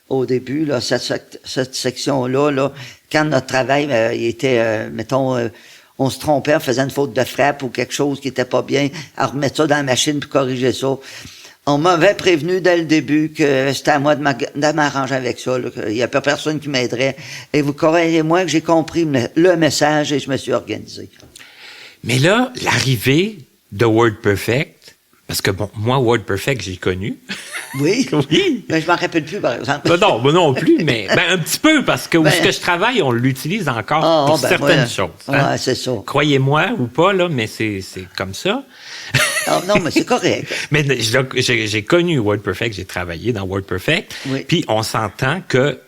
au début, là, cette section-là, là, quand notre travail il était, mettons, on se trompait, on faisait une faute de frappe ou quelque chose qui était pas bien, à remettre ça dans la machine puis corriger ça. On m'avait prévenu dès le début que c'était à moi de m'arranger avec ça, là, qu'il y a pas personne qui m'aiderait. Et vous croyez-moi que j'ai compris le message et je me suis organisé. Mais là, l'arrivée de WordPerfect, parce que bon, moi, WordPerfect, j'ai connu. Oui? Oui. Mais je m'en rappelle plus, par exemple. Non, moi non plus, mais un petit peu, parce que où ce que je travaille, on l'utilise encore pour certaines choses. Hein? Ouais, c'est ça. Croyez-moi ou pas, là, mais c'est comme ça. Non, mais c'est correct. Mais j'ai connu WordPerfect, j'ai travaillé dans WordPerfect, oui. Puis on s'entend que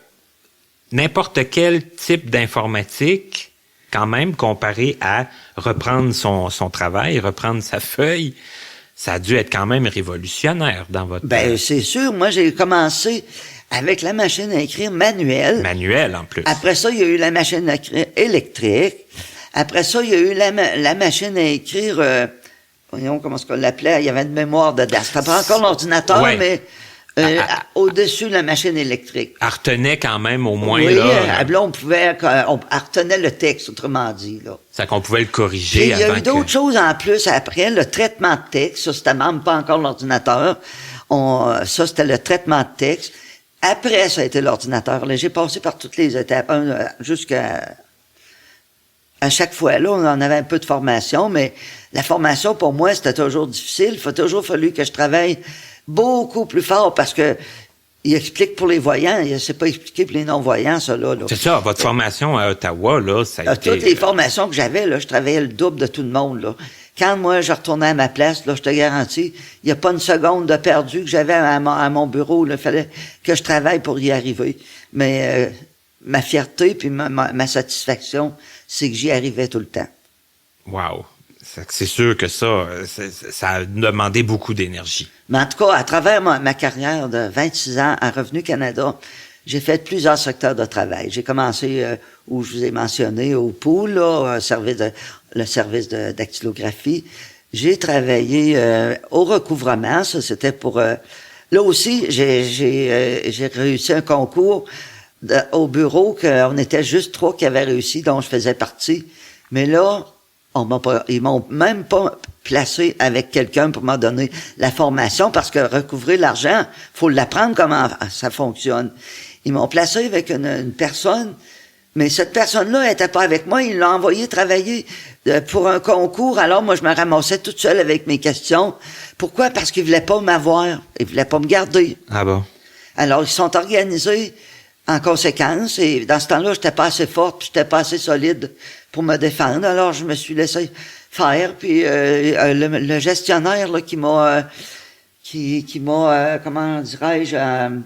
n'importe quel type d'informatique, quand même, comparé à reprendre son travail, reprendre sa feuille, ça a dû être quand même révolutionnaire dans votre... Ben, c'est sûr. Moi, j'ai commencé avec la machine à écrire manuelle. Manuelle, en plus. Après ça, il y a eu la machine à écrire électrique. Après ça, il y a eu la machine à écrire... voyons comment est-ce qu'on l'appelait. Il y avait une mémoire dedans. C'était pas encore l'ordinateur, mais au-dessus de la machine électrique. Elle retenait quand même au moins... Oui, là, on retenait le texte, autrement dit. Là. C'est qu'on pouvait le corriger. Puis, il y a eu d'autres choses en plus après. Le traitement de texte, ça, c'était même pas encore l'ordinateur. Ça, c'était le traitement de texte. Après, ça a été l'ordinateur. Là, j'ai passé par toutes les étapes, jusqu'à... À chaque fois, là, on en avait un peu de formation, mais la formation, pour moi, c'était toujours difficile. Il a toujours fallu que je travaille beaucoup plus fort parce que il explique pour les voyants, c'est pas expliqué pour les non-voyants, ça, là. C'est ça, votre formation à Ottawa, là, ça a été... Toutes les formations que j'avais, là, je travaillais le double de tout le monde, là. Quand moi, je retournais à ma place, là, je te garantis, il n'y a pas une seconde de perdu que j'avais à mon bureau, là. Il fallait que je travaille pour y arriver. Mais ma fierté puis ma satisfaction, c'est que j'y arrivais tout le temps. Wow! C'est sûr que ça a demandé beaucoup d'énergie. Mais en tout cas, à travers ma carrière de 26 ans à Revenu Canada, j'ai fait plusieurs secteurs de travail. J'ai commencé, où je vous ai mentionné, au pool, là, le service de dactylographie. J'ai travaillé au recouvrement, ça c'était pour... là aussi, j'ai réussi un concours au bureau, qu'on était juste 3 qui avaient réussi, dont je faisais partie. Mais là... ils m'ont même pas placé avec quelqu'un pour m'en donner la formation parce que recouvrer l'argent, faut l'apprendre comment ça fonctionne. Ils m'ont placé avec une personne, mais cette personne-là elle était pas avec moi, ils l'ont envoyé travailler pour un concours. Alors moi je me ramassais toute seule avec mes questions. Pourquoi? Parce qu'ils voulaient pas m'avoir, ils voulaient pas me garder. Ah bon? Alors ils se sont organisés en conséquence, et dans ce temps-là, j'étais pas assez forte, puis j'étais pas assez solide pour me défendre. Alors, je me suis laissé faire. Puis le gestionnaire là, qui m'a, comment dirais-je...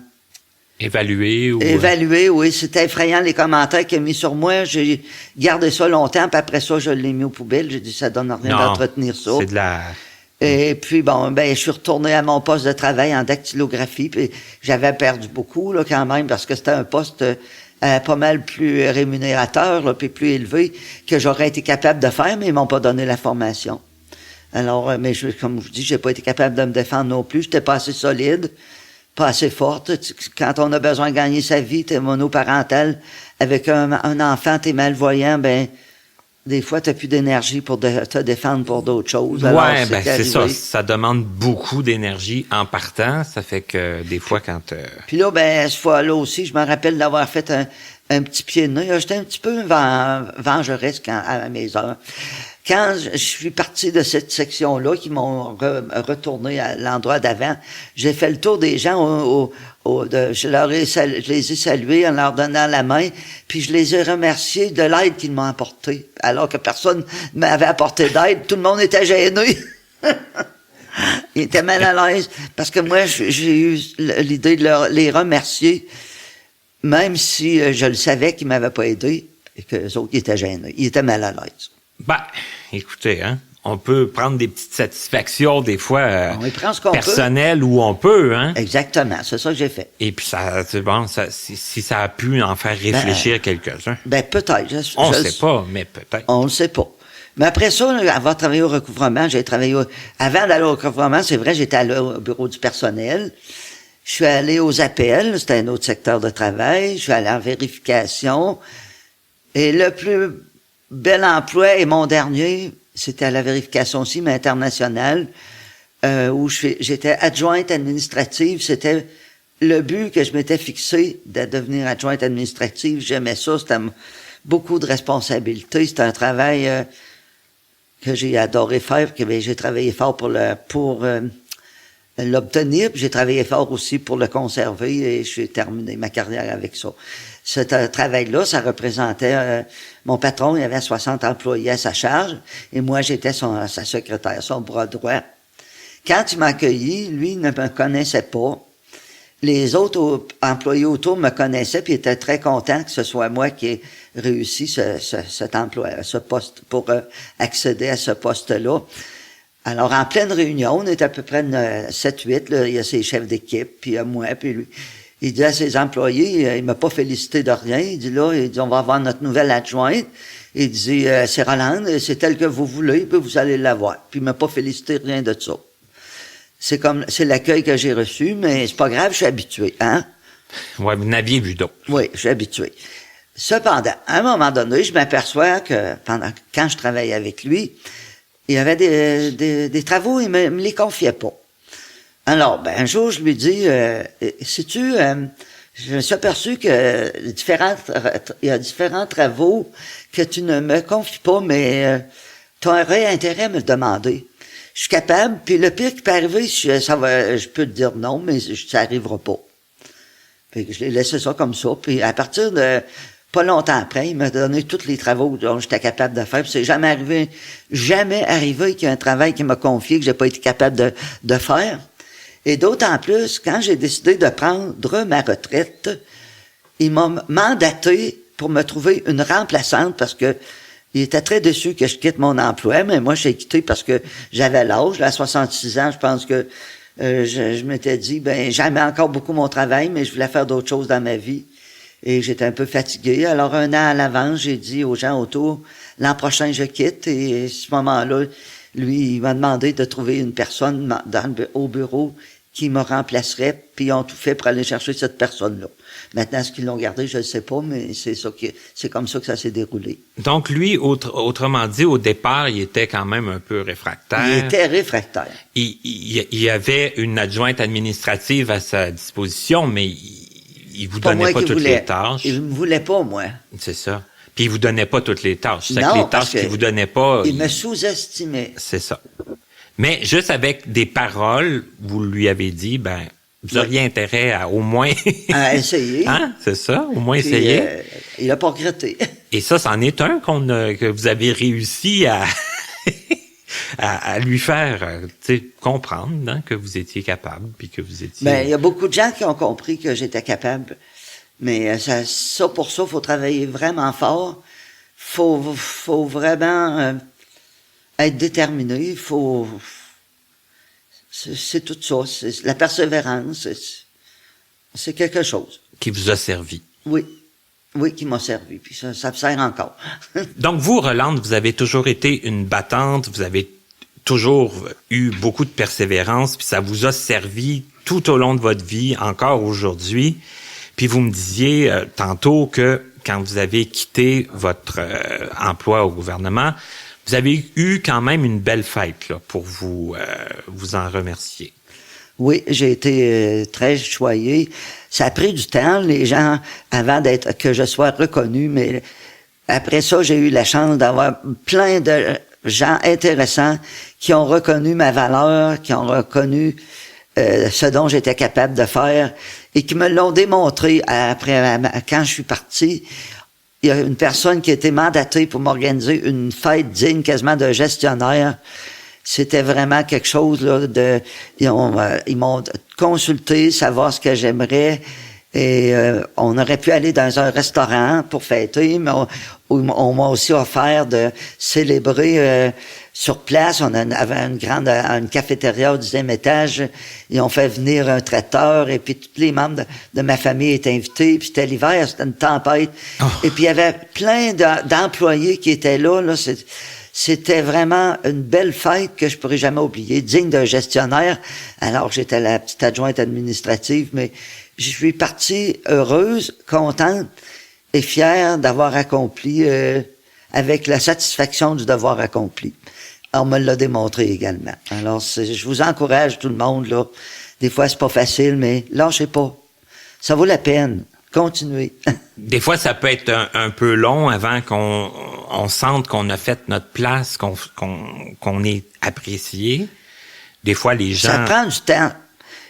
Évalué ou... Évalué, oui. C'était effrayant les commentaires qu'il a mis sur moi. J'ai gardé ça longtemps, puis après ça, je l'ai mis aux poubelles. J'ai dit, ça donne rien d'entretenir ça. C'est de la... Et puis, bon, je suis retourné à mon poste de travail en dactylographie, puis j'avais perdu beaucoup, là, quand même, parce que c'était un poste pas mal plus rémunérateur, là, puis plus élevé, que j'aurais été capable de faire, mais ils m'ont pas donné la formation. Alors, comme je dis, j'ai pas été capable de me défendre non plus. J'étais pas assez solide, pas assez forte. Quand on a besoin de gagner sa vie, t'es monoparental, avec un enfant, t'es malvoyant, des fois, t'as plus d'énergie pour te défendre pour d'autres choses. Alors, c'est ça. Ça demande beaucoup d'énergie en partant. Ça fait que des fois, quand... Puis là, cette fois-là aussi, je me rappelle d'avoir fait un petit pied de nez. J'étais un petit peu vengeresse à mes heures. Quand je suis parti de cette section-là, qui m'ont retourné à l'endroit d'avant, j'ai fait le tour des gens je les ai salués en leur donnant la main, puis je les ai remerciés de l'aide qu'ils m'ont apportée. Alors que personne ne m'avait apporté d'aide, tout le monde était gêné. Ils étaient mal à l'aise, parce que moi, j'ai eu l'idée de les remercier, même si je le savais qu'ils m'avaient pas aidé, et que les autres, ils étaient gênés. Ils étaient mal à l'aise. Écoutez, on peut prendre des petites satisfactions, des fois, personnelles, où on peut, Exactement, c'est ça que j'ai fait. Et puis, c'est bon, si ça a pu en faire réfléchir quelques-uns. Peut-être. On ne sait pas, mais peut-être. On ne sait pas. Mais après ça, avant de travailler au recouvrement, avant d'aller au recouvrement, c'est vrai, j'étais allé au bureau du personnel. Je suis allé aux APL, c'était un autre secteur de travail. Je suis allé en vérification. Et le plus bel emploi, et mon dernier, c'était à la vérification aussi, mais internationale, où j'étais adjointe administrative. C'était le but que je m'étais fixé de devenir adjointe administrative. J'aimais ça, c'était beaucoup de responsabilités. C'était un travail que j'ai adoré faire, que j'ai travaillé fort pour l'obtenir, puis j'ai travaillé fort aussi pour le conserver, et j'ai terminé ma carrière avec ça. Ce travail-là, ça représentait... mon patron, il avait 60 employés à sa charge, et moi, j'étais sa secrétaire, son bras droit. Quand il m'a accueilli, lui, il ne me connaissait pas. Les autres employés autour me connaissaient, puis étaient très contents que ce soit moi qui ai réussi cet emploi, ce poste, pour accéder à ce poste-là. Alors, en pleine réunion, on était à peu près 7-8, il y a ses chefs d'équipe, puis il y a moi, puis lui. Il dit à ses employés, il m'a pas félicité de rien, il dit on va avoir notre nouvelle adjointe. Il dit, c'est Rolande, c'est tel que vous voulez, puis vous allez l'avoir. Puis il m'a pas félicité rien de ça. C'est l'accueil que j'ai reçu, mais c'est pas grave, je suis habitué, Ouais, vous n'aviez vu d'autres. Oui, je suis habitué. Cependant, à un moment donné, je m'aperçois que quand je travaillais avec lui, il y avait des travaux, il me les confiait pas. Alors, un jour, je lui dis, je me suis aperçu que il y a différents travaux que tu ne me confies pas, mais tu aurais intérêt à me le demander. Je suis capable, puis le pire qui peut arriver, je peux te dire non, mais ça arrivera pas. Puis je l'ai laissé ça comme ça, puis à partir de pas longtemps après, il m'a donné tous les travaux dont j'étais capable de faire, puis c'est jamais arrivé qu'il y a un travail qu'il m'a confié que j'ai pas été capable de faire. Et d'autant plus, quand j'ai décidé de prendre ma retraite, il m'a mandaté pour me trouver une remplaçante parce que il était très déçu que je quitte mon emploi, mais moi, j'ai quitté parce que j'avais l'âge. Là, à 66 ans, je pense que je m'étais dit, j'aimais encore beaucoup mon travail, mais je voulais faire d'autres choses dans ma vie. Et j'étais un peu fatigué. Alors, un an à l'avance, j'ai dit aux gens autour, l'an prochain, je quitte. Et à ce moment-là, lui, il m'a demandé de trouver une personne au bureau qui me remplacerait, puis ils ont tout fait pour aller chercher cette personne-là. Maintenant, est-ce qu'ils l'ont gardé, je ne sais pas, mais c'est comme ça que ça s'est déroulé. Donc, lui, autrement dit, au départ, il était quand même un peu réfractaire. Il était réfractaire. Il y avait une adjointe administrative à sa disposition, mais il vous donnait pas toutes les tâches. Il ne me voulait pas, moi. C'est ça. Puis il vous donnait pas toutes les tâches. C'est non, que les tâches qu'il vous donnait pas... Il me sous-estimait. C'est ça. Mais juste avec des paroles, vous lui avez dit, vous auriez intérêt à au moins... à essayer. C'est ça, au moins essayer. Il a pas regretté. Et ça, c'en est un que vous avez réussi à à lui faire comprendre que vous étiez capable, puis que vous étiez... Ben, il y a beaucoup de gens qui ont compris que j'étais capable, mais pour ça, faut travailler vraiment fort. Faut vraiment être déterminé. C'est tout ça. C'est la persévérance. C'est quelque chose. Qui vous a servi. Oui. Oui, qui m'a servi. Puis ça me sert encore. Donc, vous, Rolande, vous avez toujours été une battante. Vous avez toujours eu beaucoup de persévérance. Puis ça vous a servi tout au long de votre vie, encore aujourd'hui. Puis vous me disiez tantôt que quand vous avez quitté votre emploi au gouvernement, vous avez eu quand même une belle fête là, pour vous en remercier. Oui, j'ai été très choyé. Ça a pris du temps, les gens, avant que je sois reconnu, mais après ça, j'ai eu la chance d'avoir plein de gens intéressants qui ont reconnu ma valeur, qui ont reconnu ce dont j'étais capable de faire et qui me l'ont démontré après quand je suis parti. Il y a une personne qui a été mandatée pour m'organiser une fête digne quasiment de gestionnaire. C'était vraiment quelque chose là ils m'ont consulté, savoir ce que j'aimerais, et on aurait pu aller dans un restaurant pour fêter, mais on m'a aussi offert de célébrer sur place. On avait une cafétéria au 10e étage, ils ont fait venir un traiteur, et puis tous les membres de ma famille étaient invités, puis c'était l'hiver, c'était une tempête, et puis il y avait plein d'employés qui étaient là c'était vraiment une belle fête que je pourrais jamais oublier, digne d'un gestionnaire. Alors, j'étais la petite adjointe administrative, mais je suis partie heureuse, contente et fière d'avoir accompli, avec la satisfaction du devoir accompli. On me l'a démontré également. Alors, je vous encourage, tout le monde, là. Des fois, c'est pas facile, mais lâchez pas. Ça vaut la peine. Continuez. Des fois, ça peut être un peu long avant qu'on sente qu'on a fait notre place, qu'on est apprécié. Des fois, les gens... Ça prend du temps.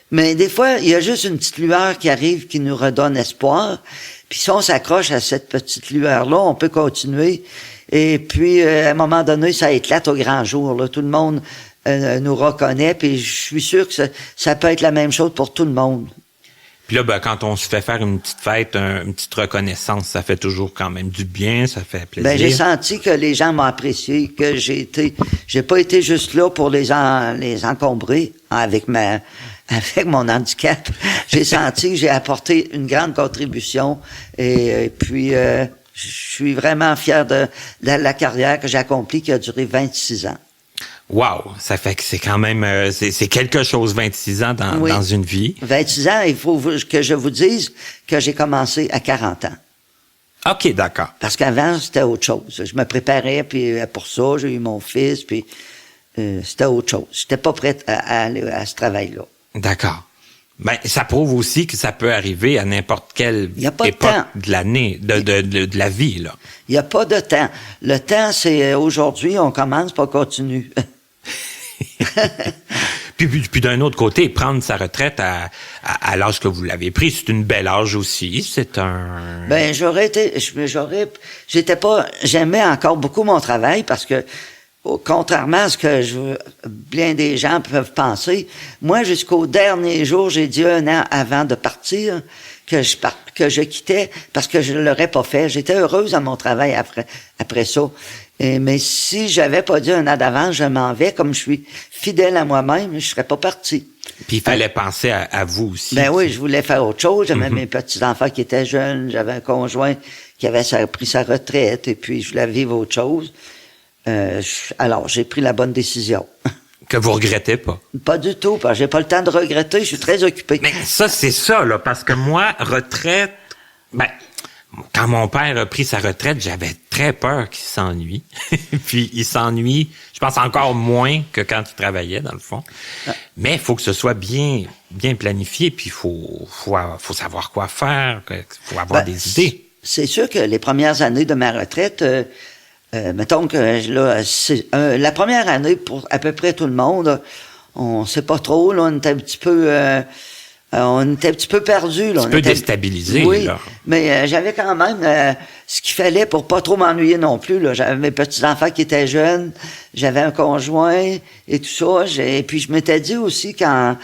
Mais des fois, il y a juste une petite lueur qui arrive qui nous redonne espoir. Puis si on s'accroche à cette petite lueur-là, on peut continuer. Et puis, à un moment donné, ça éclate au grand jour. Là. Tout le monde nous reconnaît. Puis je suis sûr que ça peut être la même chose pour tout le monde. Puis là, quand on se fait faire une petite fête, une petite reconnaissance, ça fait toujours quand même du bien, ça fait plaisir. Ben, j'ai senti que les gens m'ont apprécié, que j'ai pas été juste là pour les encombrer avec mon handicap. J'ai senti que j'ai apporté une grande contribution, et puis je suis vraiment fier de la carrière que j'ai accomplie, qui a duré 26 ans. Wow! Ça fait que c'est quand même... c'est quelque chose, 26 ans dans une vie. 26 ans, il faut que je vous dise que j'ai commencé à 40 ans. OK, d'accord. Parce qu'avant, c'était autre chose. Je me préparais puis pour ça, j'ai eu mon fils, puis c'était autre chose. J'étais pas prête à aller à ce travail-là. D'accord. Ben, ça prouve aussi que ça peut arriver à n'importe quelle époque de l'année, de la vie, là. Il n'y a pas de temps. Le temps, c'est aujourd'hui, on commence, pas on continue. Puis d'un autre côté, prendre sa retraite à l'âge que vous l'avez pris, c'est une belle âge aussi. C'est un... Ben, j'aimais encore beaucoup mon travail parce que, contrairement à ce que bien des gens peuvent penser, moi, jusqu'au dernier jour, j'ai dit 1 an avant de partir que je quittais parce que je l'aurais pas fait. J'étais heureuse à mon travail après ça. Mais si j'avais pas dit 1 an d'avance, je m'en vais, comme je suis fidèle à moi-même, je serais pas parti. Puis il fallait penser à vous aussi. Ben oui, je voulais faire autre chose. J'avais mes petits-enfants qui étaient jeunes, j'avais un conjoint qui avait pris sa retraite, et puis je voulais vivre autre chose. Alors, j'ai pris la bonne décision. Que vous regrettez pas? Pas du tout, parce que j'ai pas le temps de regretter, je suis très occupé. Mais ça, c'est ça, là, parce que moi, retraite, quand mon père a pris sa retraite, j'avais très peur qu'il s'ennuie. Puis il s'ennuie, je pense, encore moins que quand il travaillait, dans le fond. Mais il faut que ce soit bien planifié, puis il faut savoir quoi faire, il faut avoir des idées. C'est sûr que les premières années de ma retraite... mettons que là, la première année pour à peu près tout le monde, on sait pas trop, là, on était un petit peu On était un petit peu perdus. Là. Un peu déstabilisé. Oui, là. mais j'avais quand même ce qu'il fallait pour pas trop m'ennuyer non plus. Là. J'avais mes petits-enfants qui étaient jeunes, j'avais un conjoint et tout ça. Et puis je m'étais dit aussi qu'en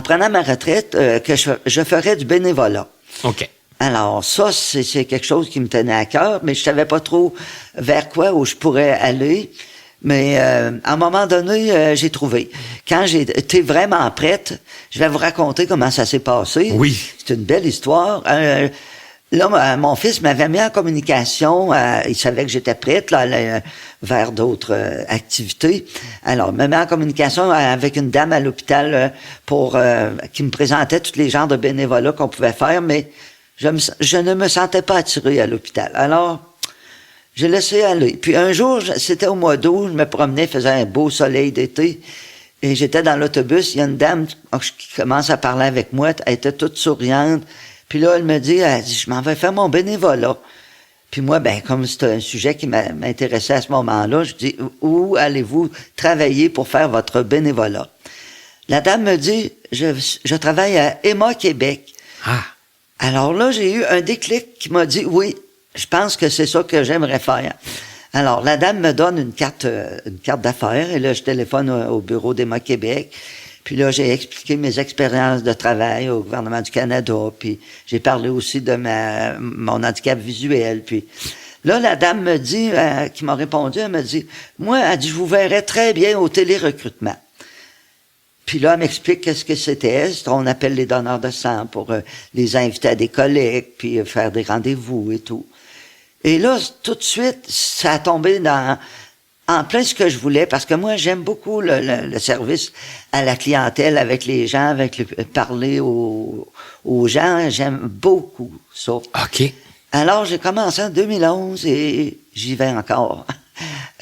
prenant ma retraite, que je ferais du bénévolat. OK. Alors ça, c'est quelque chose qui me tenait à cœur, mais je savais pas trop vers quoi où je pourrais aller. Mais à un moment donné, j'ai trouvé. Quand j'ai été vraiment prête, je vais vous raconter comment ça s'est passé. Oui. C'est une belle histoire. Là, mon fils m'avait mis en communication. Il savait que j'étais prête là, à aller vers d'autres activités. Alors, il m'a mis en communication avec une dame à l'hôpital pour qui me présentait tous les genres de bénévolat qu'on pouvait faire, mais je ne me sentais pas attirée à l'hôpital. Alors, j'ai laissé aller. Puis un jour, c'était au mois d'août, je me promenais, faisait un beau soleil d'été, et j'étais dans l'autobus, il y a une dame qui commence à parler avec moi, elle était toute souriante, puis là, elle dit, je m'en vais faire mon bénévolat. Puis moi, comme c'était un sujet qui m'intéressait à ce moment-là, je dis, où allez-vous travailler pour faire votre bénévolat? La dame me dit, je travaille à Emma Québec. Ah. Alors là, j'ai eu un déclic qui m'a dit, oui, je pense que c'est ça que j'aimerais faire. Alors, la dame me donne une carte d'affaires, et là, je téléphone au bureau d'Emma Québec. Puis là, j'ai expliqué mes expériences de travail au gouvernement du Canada, puis j'ai parlé aussi de mon handicap visuel. Puis là, la dame me dit, qui m'a répondu, elle me dit, moi, elle dit, je vous verrais très bien au télérecrutement. Puis là, elle m'explique qu'est-ce que c'était. On appelle les donneurs de sang pour les inviter à des collectes, puis faire des rendez-vous et tout. Et là, tout de suite, ça a tombé en plein ce que je voulais, parce que moi, j'aime beaucoup le service à la clientèle, avec les gens, parler aux gens. J'aime beaucoup ça. OK. Alors, j'ai commencé en 2011 et j'y vais encore.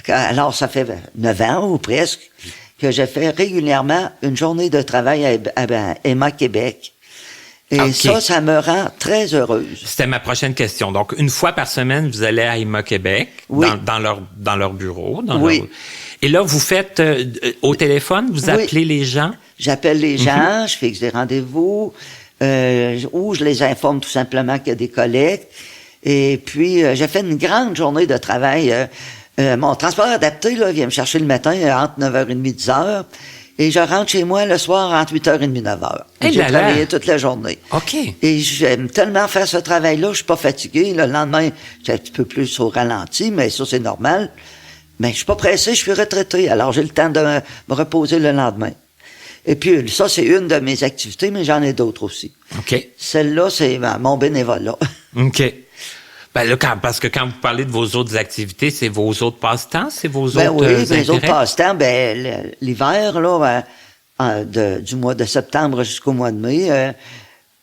Alors, ça fait 9 ans ou presque que je fais régulièrement une journée de travail à Emma Québec. Et okay. Ça me rend très heureuse. C'était ma prochaine question. Donc, une fois par semaine, vous allez à Emma Québec, oui. dans leur bureau. Oui. Et là, vous faites au téléphone, vous appelez les gens? J'appelle les gens, je fixe des rendez-vous, ou je les informe tout simplement qu'il y a des collectes. Et puis, j'ai fait une grande journée de travail. Mon transport adapté là, vient me chercher le matin entre 9h30 et 10h. Et je rentre chez moi le soir entre 8h30 et 9h. J'ai travaillé toute la journée. OK. Et j'aime tellement faire ce travail-là, je suis pas fatigué. Le lendemain, j'ai un petit peu plus au ralenti, mais ça, c'est normal. Mais je suis pas pressé, je suis retraité. Alors, j'ai le temps de me reposer le lendemain. Et puis, ça, c'est une de mes activités, mais j'en ai d'autres aussi. OK. Celle-là, c'est mon bénévolat. OK. Là, parce que quand vous parlez de vos autres activités, c'est vos autres passe-temps, c'est vos autres oui, intérêts? mes autres passe-temps, l'hiver, là, du mois de septembre jusqu'au mois de mai,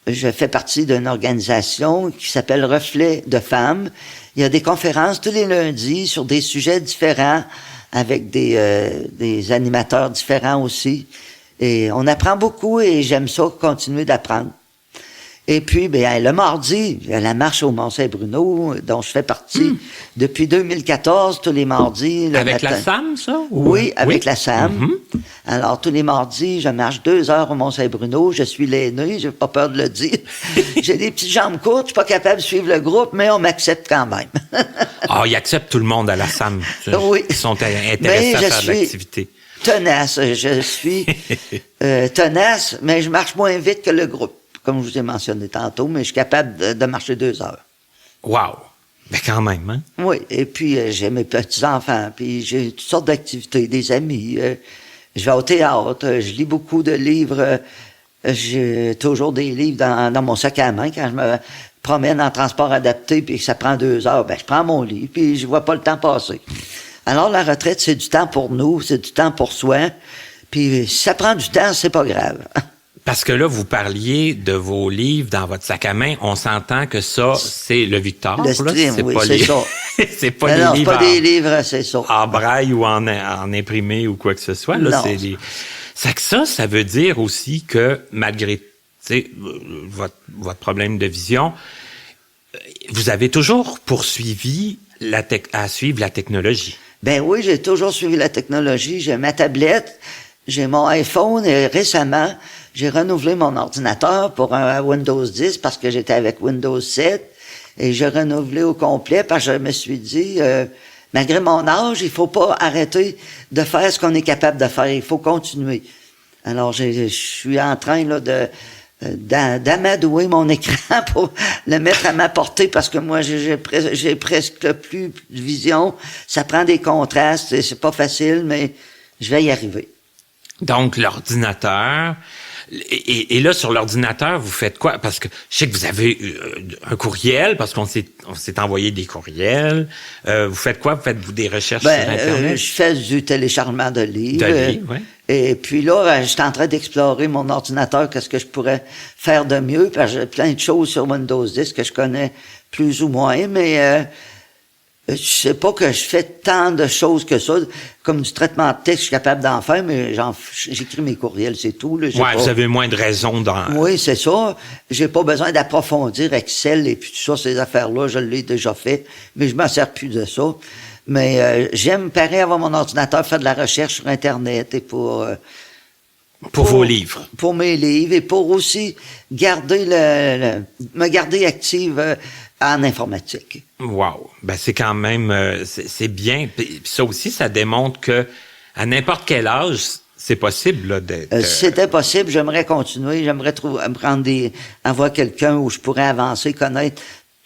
je fais partie d'une organisation qui s'appelle Reflet de femmes. Il y a des conférences tous les lundis sur des sujets différents, avec des animateurs différents aussi. Et on apprend beaucoup et j'aime ça, continuer d'apprendre. Et puis, le mardi, la marche au Mont-Saint-Bruno, dont je fais partie depuis 2014, tous les mardis. Avec la SAM, ça? Oui, avec la SAM. Alors, tous les mardis, je marche 2 heures au Mont-Saint-Bruno. Je suis l'aîné, j'ai pas peur de le dire. J'ai des petites jambes courtes, je suis pas capable de suivre le groupe, mais on m'accepte quand même. Ils acceptent tout le monde à la SAM. Oui. Ils sont intéressés à faire de l'activité. Tenace, je suis tenace, mais je marche moins vite que le groupe. Comme je vous ai mentionné tantôt, mais je suis capable de marcher 2 heures. Wow! Mais quand même, hein? Oui, et puis j'ai mes petits-enfants, puis j'ai toutes sortes d'activités, des amis. Je vais au théâtre, je lis beaucoup de livres. J'ai toujours des livres dans mon sac à main quand je me promène en transport adapté, puis que ça prend 2 heures. Je prends mon livre, puis je vois pas le temps passer. Alors, la retraite, c'est du temps pour nous, c'est du temps pour soi. Puis si ça prend du temps, c'est pas grave. Parce que là, vous parliez de vos livres dans votre sac à main. On s'entend que ça, c'est le Victor. Le stream, c'est oui, pas c'est ça. c'est pas des livres. C'est pas des livres, c'est ça. En braille ou en imprimé ou quoi que ce soit. Là, non. C'est que ça veut dire aussi que malgré votre problème de vision, vous avez toujours poursuivi à suivre la technologie. Oui, j'ai toujours suivi la technologie. J'ai ma tablette. j'ai mon iPhone et récemment, j'ai renouvelé mon ordinateur pour un Windows 10 parce que j'étais avec Windows 7 et j'ai renouvelé au complet parce que je me suis dit, malgré mon âge, il faut pas arrêter de faire ce qu'on est capable de faire. Il faut continuer. Alors, je suis en train là d'amadouer mon écran pour le mettre à ma portée parce que moi, j'ai presque plus de vision. Ça prend des contrastes et c'est pas facile, mais je vais y arriver. Donc, l'ordinateur... Et là, sur l'ordinateur, vous faites quoi? Parce que je sais que vous avez un courriel, parce qu'on s'est envoyé des courriels. Vous faites quoi? Vous faites-vous des recherches sur Internet? Je fais du téléchargement de livres. Oui. Et puis là, je suis en train d'explorer mon ordinateur, qu'est-ce que je pourrais faire de mieux, parce que j'ai plein de choses sur Windows 10 que je connais plus ou moins, mais je sais pas que je fais tant de choses que ça. Comme du traitement de texte, je suis capable d'en faire, mais j'écris mes courriels, c'est tout. Là, vous avez moins de raisons dans... Oui, c'est ça. J'ai pas besoin d'approfondir Excel et puis tout ça, ces affaires-là, je l'ai déjà fait, mais je m'en sers plus de ça. Mais j'aime, pareil, avoir mon ordinateur, faire de la recherche sur Internet et pour vos livres. Pour mes livres et pour aussi garder me garder active en informatique. Wow. Ben, c'est quand même, c'est bien. Puis ça aussi, ça démontre que à n'importe quel âge, c'est possible, là, d'être... Si c'était possible, j'aimerais continuer. J'aimerais avoir quelqu'un où je pourrais avancer, connaître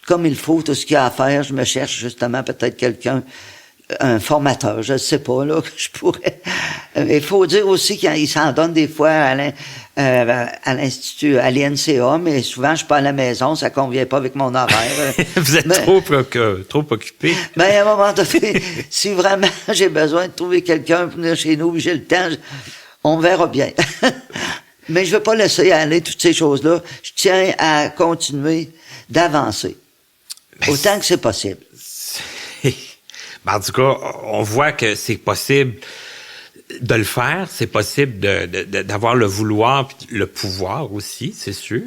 comme il faut tout ce qu'il y a à faire. Je me cherche justement peut-être quelqu'un, un formateur, je ne sais pas, là, que je pourrais... Il faut dire aussi qu'il s'en donne des fois à l'Institut, à l'INCA, mais souvent, je suis pas à la maison, ça convient pas avec mon horaire. Vous êtes trop occupé. Mais à un moment donné, si vraiment j'ai besoin de trouver quelqu'un pour venir chez nous, puis j'ai le temps, on verra bien. Mais je veux pas laisser aller toutes ces choses-là. Je tiens à continuer d'avancer. Autant que c'est possible. En tout cas, on voit que c'est possible de le faire, c'est possible d'avoir le vouloir puis le pouvoir aussi, c'est sûr.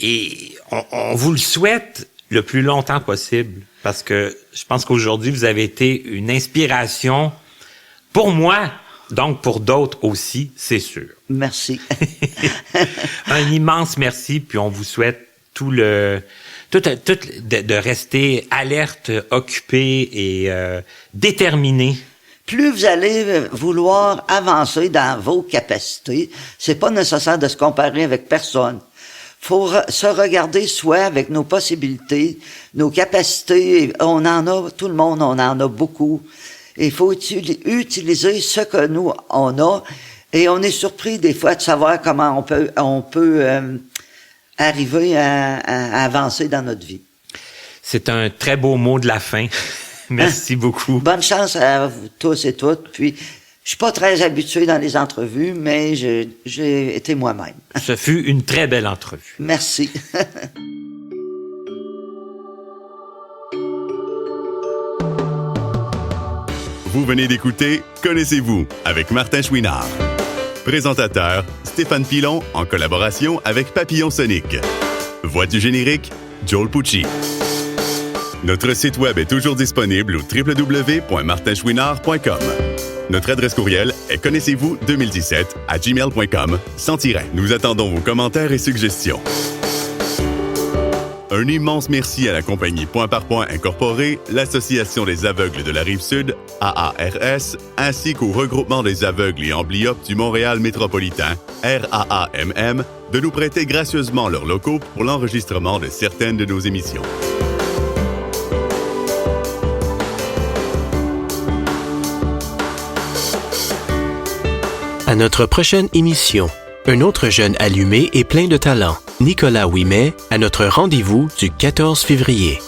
Et on vous le souhaite le plus longtemps possible parce que je pense qu'aujourd'hui, vous avez été une inspiration pour moi, donc pour d'autres aussi, c'est sûr. Merci. Un immense merci, puis on vous souhaite de rester alerte, occupé et déterminé. Plus vous allez vouloir avancer dans vos capacités, c'est pas nécessaire de se comparer avec personne. Faut se regarder soi avec nos possibilités, nos capacités. On en a, tout le monde, on en a beaucoup. Il faut utiliser ce que nous, on a. Et on est surpris des fois de savoir comment on peut arriver à avancer dans notre vie. C'est un très beau mot de la fin. Merci beaucoup. Bonne chance à vous tous et toutes. Puis, je suis pas très habitué dans les entrevues, mais j'ai été moi-même. Ce fut une très belle entrevue. Merci. Vous venez d'écouter Connaissez-vous avec Martin Chouinard. Présentateur, Stéphane Pilon en collaboration avec Papillon Sonic. Voix du générique, Joel Pucci. Notre site web est toujours disponible au www.martinchouinard.com. Notre adresse courriel est connaissez-vous2017@gmail.com sans tiret. Nous attendons vos commentaires et suggestions. Un immense merci à la compagnie Point par Point Incorporée, l'Association des aveugles de la Rive-Sud, AARS, ainsi qu'au Regroupement des aveugles et amblyopes du Montréal métropolitain, RAAMM, de nous prêter gracieusement leurs locaux pour l'enregistrement de certaines de nos émissions. À notre prochaine émission, un autre jeune allumé et plein de talent, Nicolas Ouimet, à notre rendez-vous du 14 février.